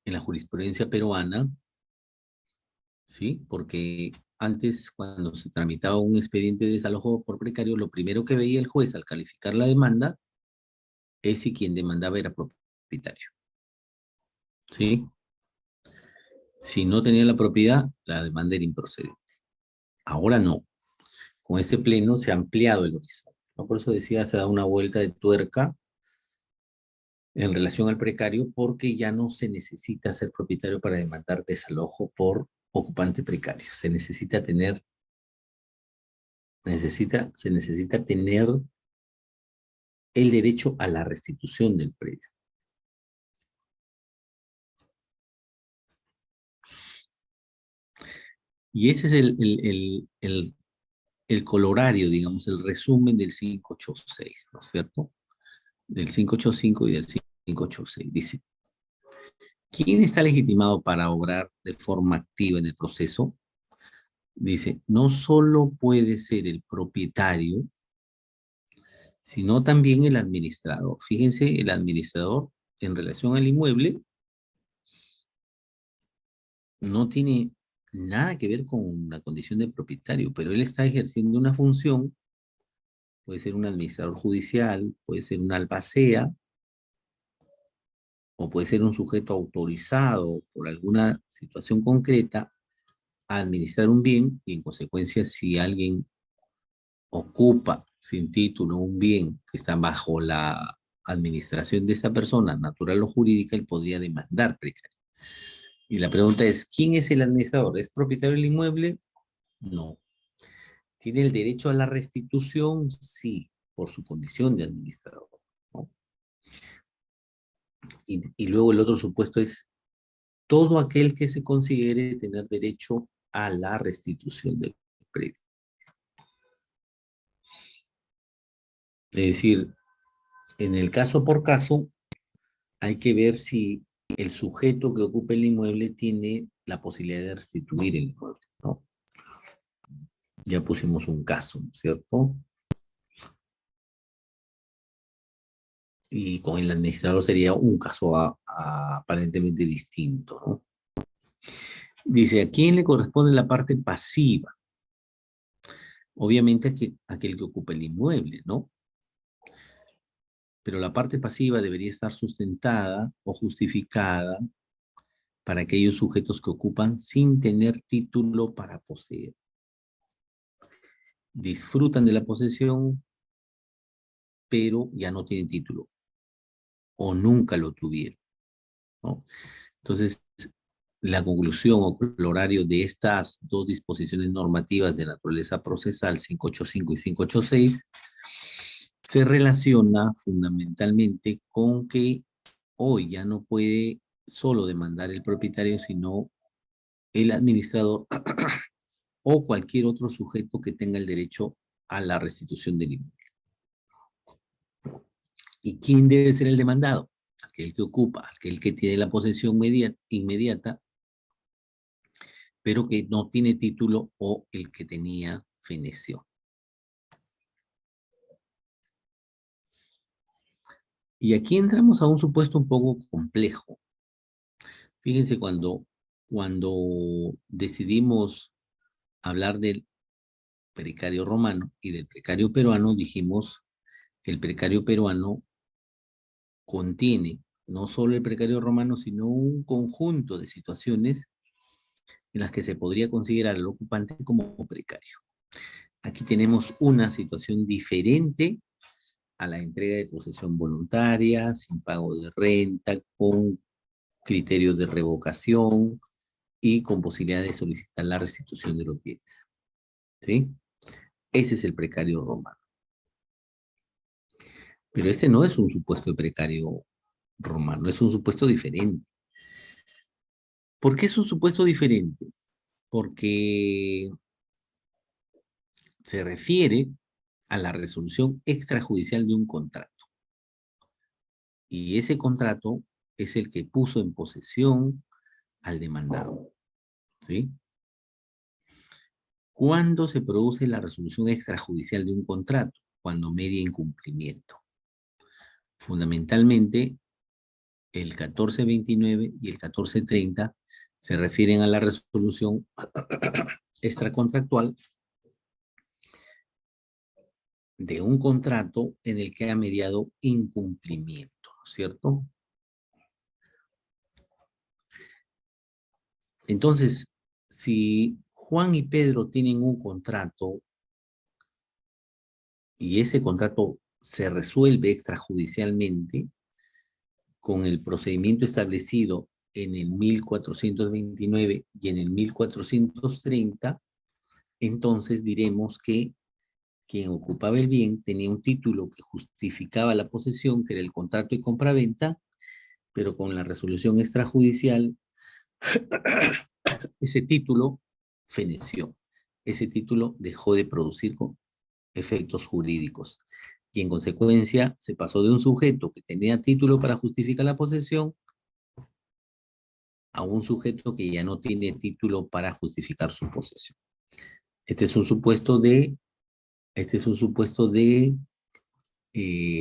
en la jurisprudencia peruana, ¿sí? Porque antes, cuando se tramitaba un expediente de desalojo por precario, lo primero que veía el juez al calificar la demanda es si quien demandaba era propietario, ¿sí? Si no tenía la propiedad, la demanda era improcedente. Ahora no. Con este pleno se ha ampliado el horizonte, ¿no? Por eso decía, se da una vuelta de tuerca en relación al precario, porque ya no se necesita ser propietario para demandar desalojo por ocupante precario. Se necesita tener el derecho a la restitución del predio. Y ese es el colorario, digamos, el resumen del 586, ¿no es cierto? Del 585 y del 586. Dice, ¿quién está legitimado para obrar de forma activa en el proceso? Dice, no solo puede ser el propietario, sino también el administrador. Fíjense, el administrador en relación al inmueble no tiene nada que ver con la condición de propietario, pero él está ejerciendo una función. Puede ser un administrador judicial, puede ser un albacea, o puede ser un sujeto autorizado por alguna situación concreta a administrar un bien, y en consecuencia, si alguien ocupa sin título un bien que está bajo la administración de esta persona, natural o jurídica, él podría demandar precario. Y la pregunta es, ¿quién es el administrador? ¿Es propietario del inmueble? No. ¿Tiene el derecho a la restitución? Sí, por su condición de administrador, ¿no? Y luego el otro supuesto es todo aquel que se considere tener derecho a la restitución del predio. Es decir, en el caso por caso, hay que ver si el sujeto que ocupa el inmueble tiene la posibilidad de restituir el inmueble, ¿no? Ya pusimos un caso, ¿no es cierto? Y con el administrador sería un caso aparentemente distinto, ¿no? Dice, ¿a quién le corresponde la parte pasiva? Obviamente aquel que ocupa el inmueble, ¿no? Pero la parte pasiva debería estar sustentada o justificada para aquellos sujetos que ocupan sin tener título para poseer. Disfrutan de la posesión, pero ya no tienen título o nunca lo tuvieron, ¿no? Entonces, la conclusión o corolario de estas dos disposiciones normativas de naturaleza procesal, 585 y 586, se relaciona fundamentalmente con que hoy ya no puede solo demandar el propietario, sino el administrador o cualquier otro sujeto que tenga el derecho a la restitución del inmueble. ¿Y quién debe ser el demandado? Aquel que ocupa, aquel que tiene la posesión inmediata, pero que no tiene título o el que tenía feneció. Y aquí entramos a un supuesto un poco complejo. Fíjense, cuando decidimos hablar del precario romano y del precario peruano, dijimos que el precario peruano contiene no solo el precario romano, sino un conjunto de situaciones en las que se podría considerar al ocupante como precario. Aquí tenemos una situación diferente a la entrega de posesión voluntaria, sin pago de renta, con criterios de revocación y con posibilidad de solicitar la restitución de los bienes. ¿Sí? Ese es el precario romano. Pero este no es un supuesto de precario romano, es un supuesto diferente. ¿Por qué es un supuesto diferente? Porque se refiere a la resolución extrajudicial de un contrato. Y ese contrato es el que puso en posesión al demandado. ¿Sí? ¿Cuándo se produce la resolución extrajudicial de un contrato? Cuando media incumplimiento. Fundamentalmente, el 1429 y el 1430 se refieren a la resolución extracontractual de un contrato en el que ha mediado incumplimiento, ¿no es cierto? Entonces, si Juan y Pedro tienen un contrato y ese contrato se resuelve extrajudicialmente con el procedimiento establecido en el 1429 y en el 1430, entonces diremos que quien ocupaba el bien tenía un título que justificaba la posesión, que era el contrato de compraventa, pero con la resolución extrajudicial, ese título feneció. Ese título dejó de producir efectos jurídicos. Y en consecuencia se pasó de un sujeto que tenía título para justificar la posesión a un sujeto que ya no tiene título para justificar su posesión. Este es un supuesto de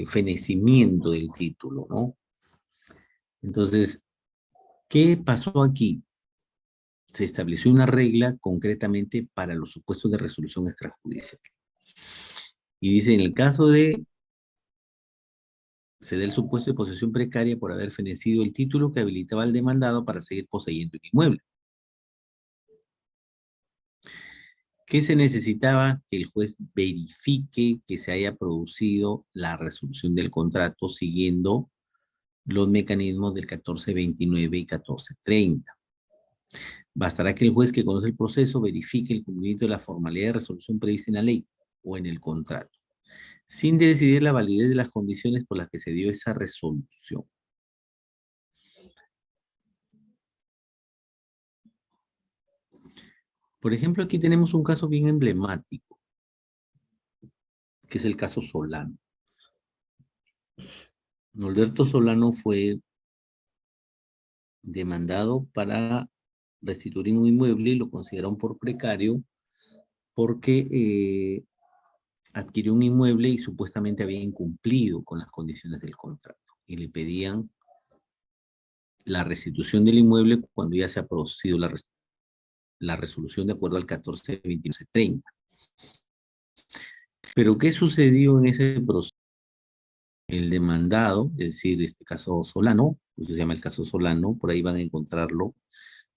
fenecimiento del título, ¿no? Entonces, ¿qué pasó aquí? Se estableció una regla concretamente para los supuestos de resolución extrajudicial. Y dice, en el caso de se da el supuesto de posesión precaria por haber fenecido el título que habilitaba al demandado para seguir poseyendo el inmueble. ¿Qué se necesitaba? Que el juez verifique que se haya producido la resolución del contrato siguiendo los mecanismos del 1429 y 1430. Bastará que el juez que conoce el proceso verifique el cumplimiento de la formalidad de resolución prevista en la ley o en el contrato, sin decidir la validez de las condiciones por las que se dio esa resolución. Por ejemplo, aquí tenemos un caso bien emblemático, que es el caso Solano. Norberto Solano fue demandado para restituir un inmueble y lo consideraron por precario porque adquirió un inmueble y supuestamente había incumplido con las condiciones del contrato y le pedían la restitución del inmueble cuando ya se ha producido la resolución de acuerdo al 14-29-30. Pero ¿qué sucedió en ese proceso? El demandado, es decir, este caso Solano, pues se llama el caso Solano, por ahí van a encontrarlo,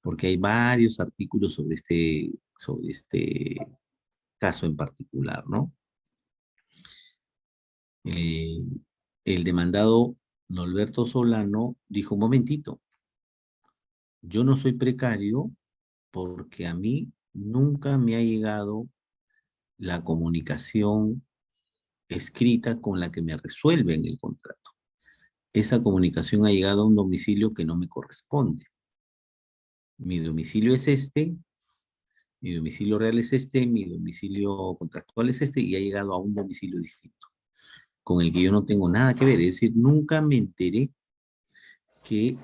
porque hay varios artículos sobre este caso en particular, ¿no? El demandado Norberto Solano dijo, un momentito, yo no soy precario porque a mí nunca me ha llegado la comunicación escrita con la que me resuelven el contrato. Esa comunicación ha llegado a un domicilio que no me corresponde. Mi domicilio es este, mi domicilio real es este, mi domicilio contractual es este y ha llegado a un domicilio distinto, con el que yo no tengo nada que ver. Es decir, nunca me enteré que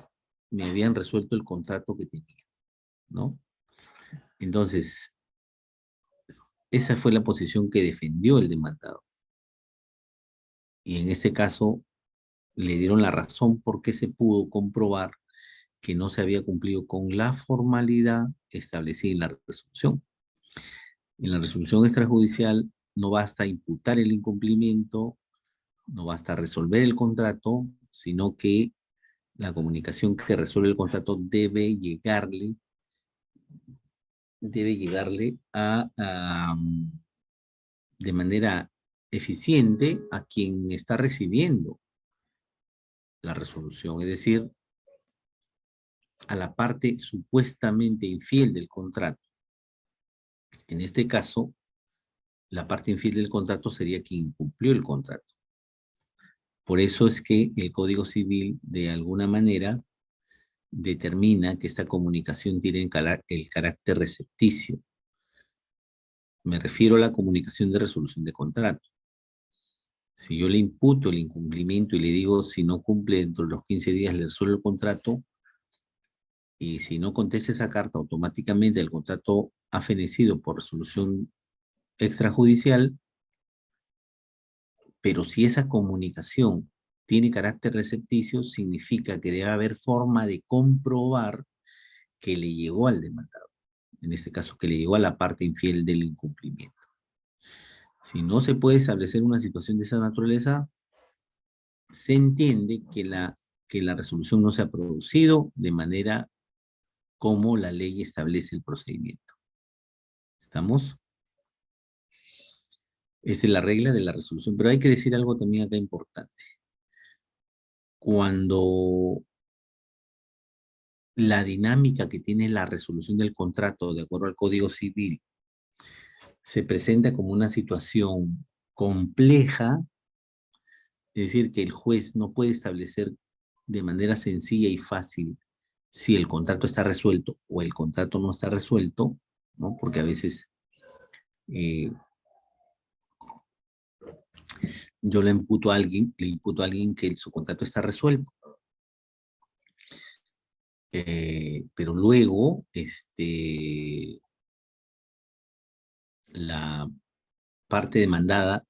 me habían resuelto el contrato que tenía, ¿no? Entonces, esa fue la posición que defendió el demandado. Y en este caso, le dieron la razón porque se pudo comprobar que no se había cumplido con la formalidad establecida en la resolución. En la resolución extrajudicial no basta imputar el incumplimiento, no basta resolver el contrato, sino que la comunicación que resuelve el contrato debe llegarle de manera eficiente a quien está recibiendo la resolución, es decir, a la parte supuestamente infiel del contrato. En este caso, la parte infiel del contrato sería quien incumplió el contrato. Por eso es que el Código Civil, de alguna manera, determina que esta comunicación tiene el carácter recepticio. Me refiero a la comunicación de resolución de contrato. Si yo le imputo el incumplimiento y le digo, si no cumple dentro de los 15 días, le resuelvo el contrato, y si no contesta esa carta, automáticamente el contrato ha fenecido por resolución extrajudicial, pero si esa comunicación tiene carácter recepticio, significa que debe haber forma de comprobar que le llegó al demandado. En este caso, que le llegó a la parte infiel del incumplimiento. Si no se puede establecer una situación de esa naturaleza, se entiende que la resolución no se ha producido de manera como la ley establece el procedimiento. ¿Estamos? Esta es la regla de la resolución, pero hay que decir algo también acá importante. Cuando la dinámica que tiene la resolución del contrato, de acuerdo al Código Civil, se presenta como una situación compleja, es decir, que el juez no puede establecer de manera sencilla y fácil si el contrato está resuelto o el contrato no está resuelto, ¿no? Porque a veces yo le imputo a alguien que su contrato está resuelto. Pero luego, la parte demandada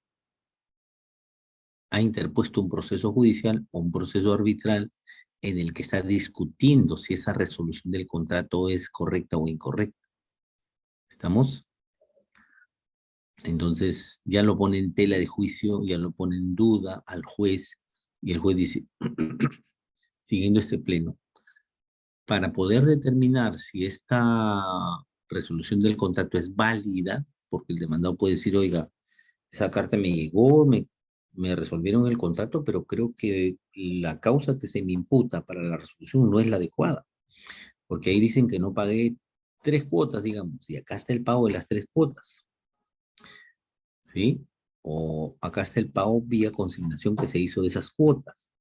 ha interpuesto un proceso judicial o un proceso arbitral en el que está discutiendo si esa resolución del contrato es correcta o incorrecta. ¿Estamos? Entonces ya lo pone en tela de juicio, ya lo pone en duda al juez y el juez dice, siguiendo este pleno, para poder determinar si esta resolución del contrato es válida, porque el demandado puede decir, oiga, esa carta me llegó, me resolvieron el contrato, pero creo que la causa que se me imputa para la resolución no es la adecuada. Porque ahí dicen que no pagué 3 cuotas, digamos, y acá está el pago de las 3 cuotas, ¿sí? O acá está el pago vía consignación que se hizo de esas cuotas.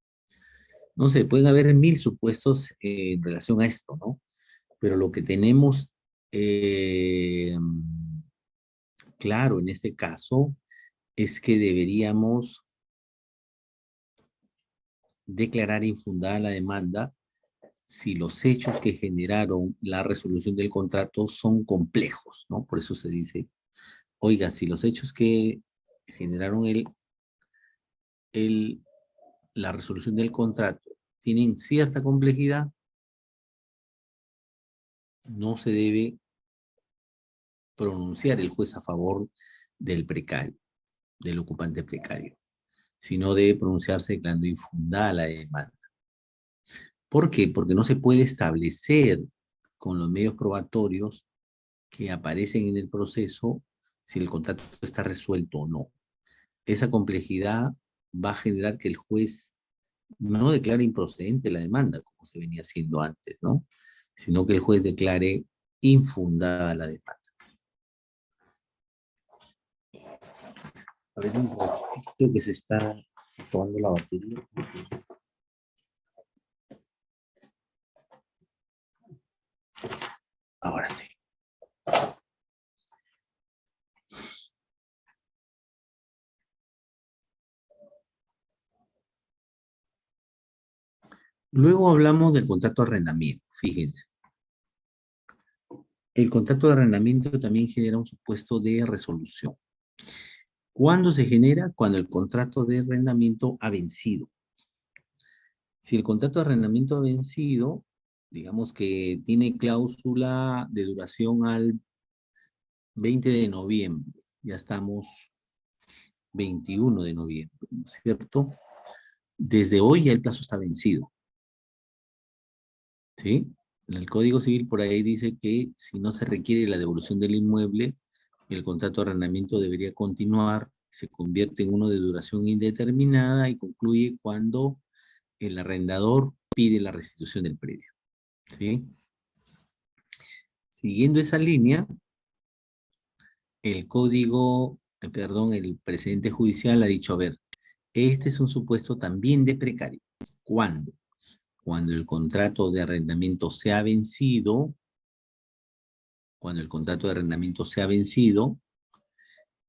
No sé, pueden haber mil supuestos en relación a esto, ¿no? Pero lo que tenemos eh, claro en este caso es que deberíamos declarar infundada la demanda si los hechos que generaron la resolución del contrato son complejos, ¿no? Por eso se dice, oiga, si los hechos que generaron el, la resolución del contrato tienen cierta complejidad, no se debe pronunciar el juez a favor del precario, del ocupante precario, sino debe pronunciarse declarando infundada la demanda. ¿Por qué? Porque no se puede establecer con los medios probatorios que aparecen en el proceso si el contrato está resuelto o no. Esa complejidad va a generar que el juez no declare improcedente la demanda, como se venía haciendo antes, ¿no? Sino que el juez declare infundada la demanda. A ver, un ratito que se está acabando la batería. Ahora sí. Luego hablamos del contrato de arrendamiento. Fíjense, el contrato de arrendamiento también genera un supuesto de resolución. ¿Cuándo se genera? Cuando el contrato de arrendamiento ha vencido. Si el contrato de arrendamiento ha vencido, digamos que tiene cláusula de duración al 20 de noviembre, ya estamos 21 de noviembre, ¿no es cierto? Desde hoy ya el plazo está vencido, ¿sí? En el Código Civil por ahí dice que si no se requiere la devolución del inmueble, el contrato de arrendamiento debería continuar, se convierte en uno de duración indeterminada y concluye cuando el arrendador pide la restitución del predio, ¿sí? Siguiendo esa línea, el presidente judicial ha dicho, a ver, este es un supuesto también de precario. ¿Cuándo? Cuando el contrato de arrendamiento se ha vencido, cuando el contrato de arrendamiento se ha vencido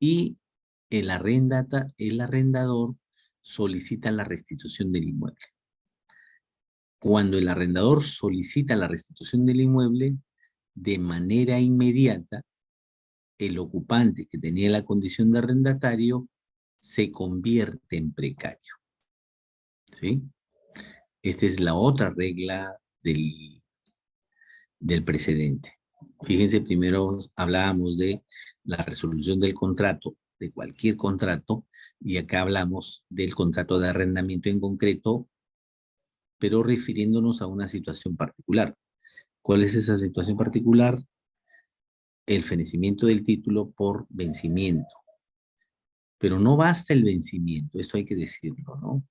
y el arrendador solicita la restitución del inmueble. Cuando el arrendador solicita la restitución del inmueble, de manera inmediata, el ocupante que tenía la condición de arrendatario se convierte en precario, ¿sí? Esta es la otra regla del precedente. Fíjense, primero hablábamos de la resolución del contrato, de cualquier contrato, y acá hablamos del contrato de arrendamiento en concreto, pero refiriéndonos a una situación particular. ¿Cuál es esa situación particular? El fenecimiento del título por vencimiento. Pero no basta el vencimiento, esto hay que decirlo, ¿no?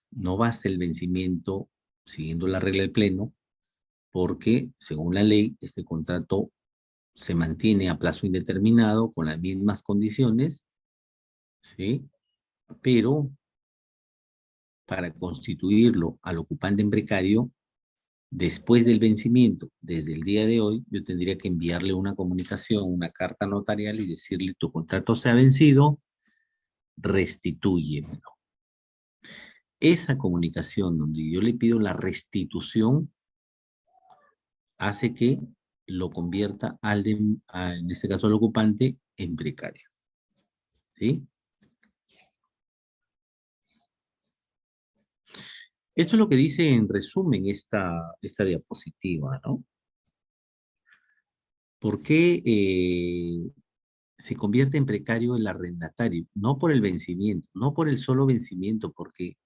No basta el vencimiento siguiendo la regla del pleno, porque según la ley, este contrato se mantiene a plazo indeterminado con las mismas condiciones, ¿sí? Pero para constituirlo al ocupante en precario, después del vencimiento, desde el día de hoy, yo tendría que enviarle una comunicación, una carta notarial y decirle, tu contrato se ha vencido, restitúyemelo. Esa comunicación donde yo le pido la restitución hace que lo convierta en este caso al ocupante, en precario, ¿sí? Esto es lo que dice en resumen esta diapositiva, ¿no? ¿Por qué se convierte en precario el arrendatario? No por el vencimiento, no por el solo vencimiento, porque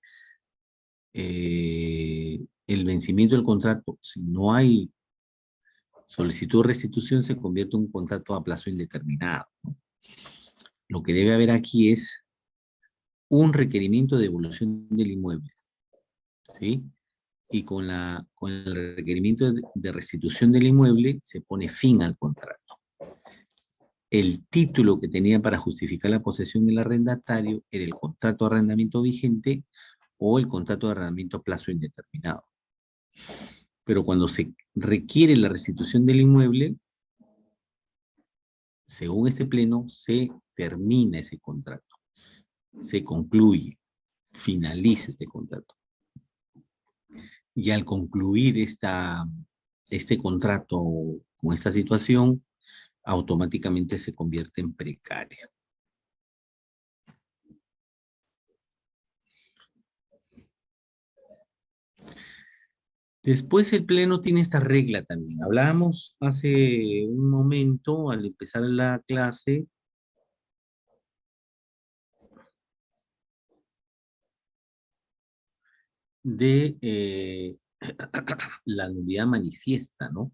el vencimiento del contrato, si no hay solicitud de restitución, se convierte en un contrato a plazo indeterminado, ¿no? Lo que debe haber aquí es un requerimiento de devolución del inmueble, ¿sí? y con el requerimiento de restitución del inmueble se pone fin al contrato. El título que tenía para justificar la posesión del arrendatario era el contrato de arrendamiento vigente o el contrato de arrendamiento a plazo indeterminado. Pero cuando se requiere la restitución del inmueble, según este pleno, se termina ese contrato, se concluye, finaliza este contrato. Y al concluir este contrato con esta situación, automáticamente se convierte en precario. Después el pleno tiene esta regla también. Hablábamos hace un momento, al empezar la clase, de la nulidad manifiesta, ¿no?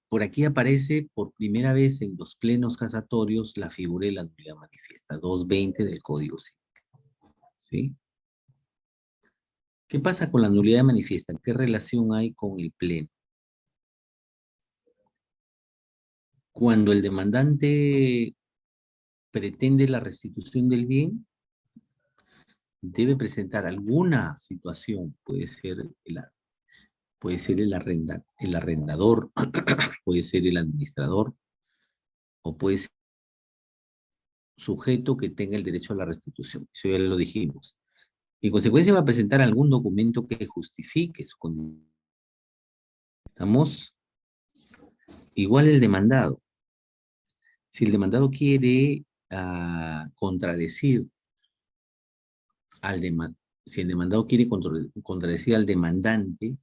Por aquí aparece por primera vez en los plenos casatorios la figura de la nulidad manifiesta, 220 del Código Civil, ¿sí? ¿Qué pasa con la nulidad manifiesta? ¿Qué relación hay con el pleno? Cuando el demandante pretende la restitución del bien, debe presentar alguna situación, puede ser el arrendador, puede ser el administrador, o puede ser sujeto que tenga el derecho a la restitución. Eso ya lo dijimos. En consecuencia va a presentar algún documento que justifique su condición. Estamos igual el demandado. Si el demandado quiere contradecir al demandante, si el demandado quiere contradecir al demandante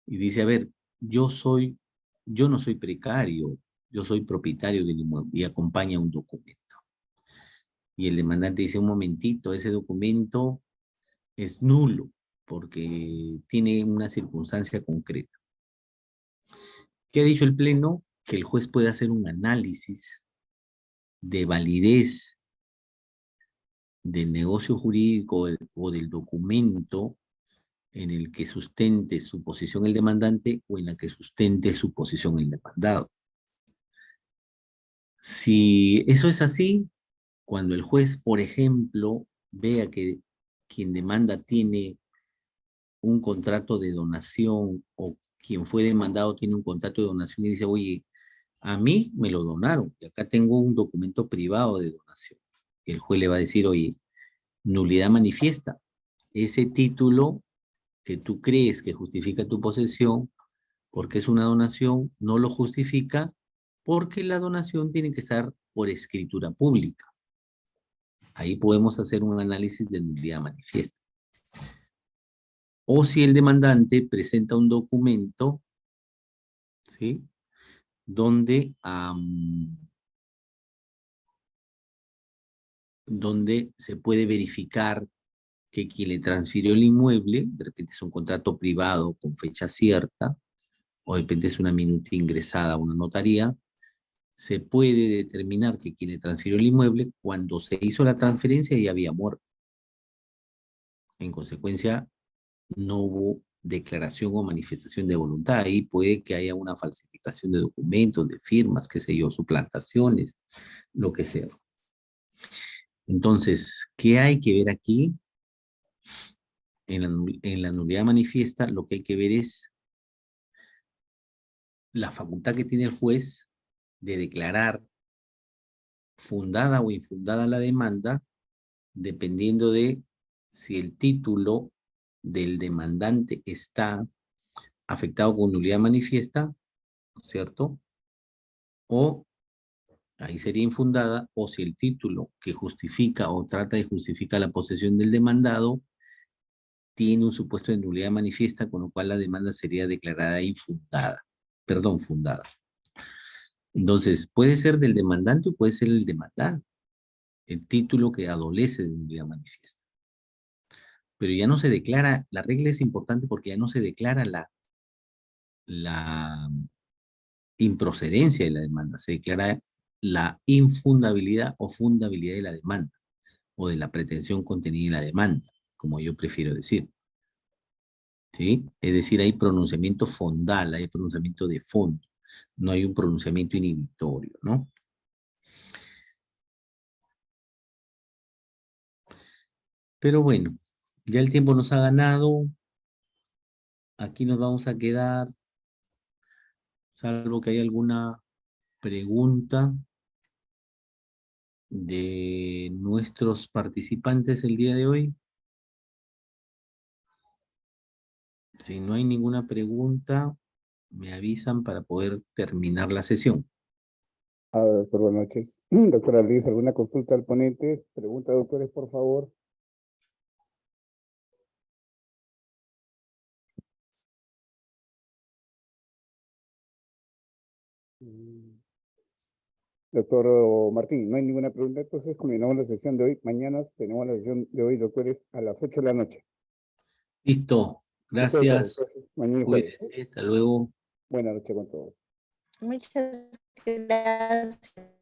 y dice, a ver, yo no soy precario, yo soy propietario del inmueble, y acompaña un documento. Y el demandante dice, un momentito, ese documento es nulo porque tiene una circunstancia concreta. ¿Qué ha dicho el Pleno? Que el juez puede hacer un análisis de validez del negocio jurídico o del documento en el que sustente su posición el demandante o en la que sustente su posición el demandado. Si eso es así, cuando el juez, por ejemplo, vea que quien demanda tiene un contrato de donación o quien fue demandado tiene un contrato de donación y dice, oye, a mí me lo donaron y acá tengo un documento privado de donación. El juez le va a decir, oye, nulidad manifiesta. Ese título que tú crees que justifica tu posesión porque es una donación, no lo justifica porque la donación tiene que estar por escritura pública. Ahí podemos hacer un análisis de nulidad manifiesta. O si el demandante presenta un documento, ¿sí? Donde, donde se puede verificar que quien le transfirió el inmueble, de repente es un contrato privado con fecha cierta, o de repente es una minuta ingresada a una notaría, se puede determinar que quien le transfirió el inmueble, cuando se hizo la transferencia ya había muerto. En consecuencia, no hubo declaración o manifestación de voluntad. Ahí puede que haya una falsificación de documentos, de firmas, qué sé yo, suplantaciones, lo que sea. Entonces, ¿qué hay que ver aquí? En la nulidad manifiesta, lo que hay que ver es la facultad que tiene el juez de declarar fundada o infundada la demanda, dependiendo de si el título del demandante está afectado con nulidad manifiesta, ¿cierto? O ahí sería infundada, o si el título que justifica o trata de justificar la posesión del demandado tiene un supuesto de nulidad manifiesta, con lo cual la demanda sería declarada infundada, perdón, fundada. Entonces, puede ser del demandante o puede ser el demandado, el título que adolece de nulidad manifiesta. Pero ya no se declara, la regla es importante porque ya no se declara la improcedencia de la demanda, se declara la infundabilidad o fundabilidad de la demanda o de la pretensión contenida en la demanda. como yo prefiero decir. ¿Sí? Es decir, hay pronunciamiento fondal, hay pronunciamiento de fondo, no hay un pronunciamiento inhibitorio, ¿no? Pero bueno, ya el tiempo nos ha ganado, aquí nos vamos a quedar, salvo que haya alguna pregunta de nuestros participantes el día de hoy. Si no hay ninguna pregunta, me avisan para poder terminar la sesión. Doctor, buenas noches. Doctora Liz, ¿alguna consulta al ponente? Pregunta, doctores, por favor. Doctor Martín, no hay ninguna pregunta, entonces culminamos la sesión de hoy. Mañana tenemos la sesión de hoy, doctores, a las 8 de la noche. Listo, Listo, doctores. gracias. Mañana y jueves. Cuídense, hasta luego. Buenas noches con todos. Muchas gracias.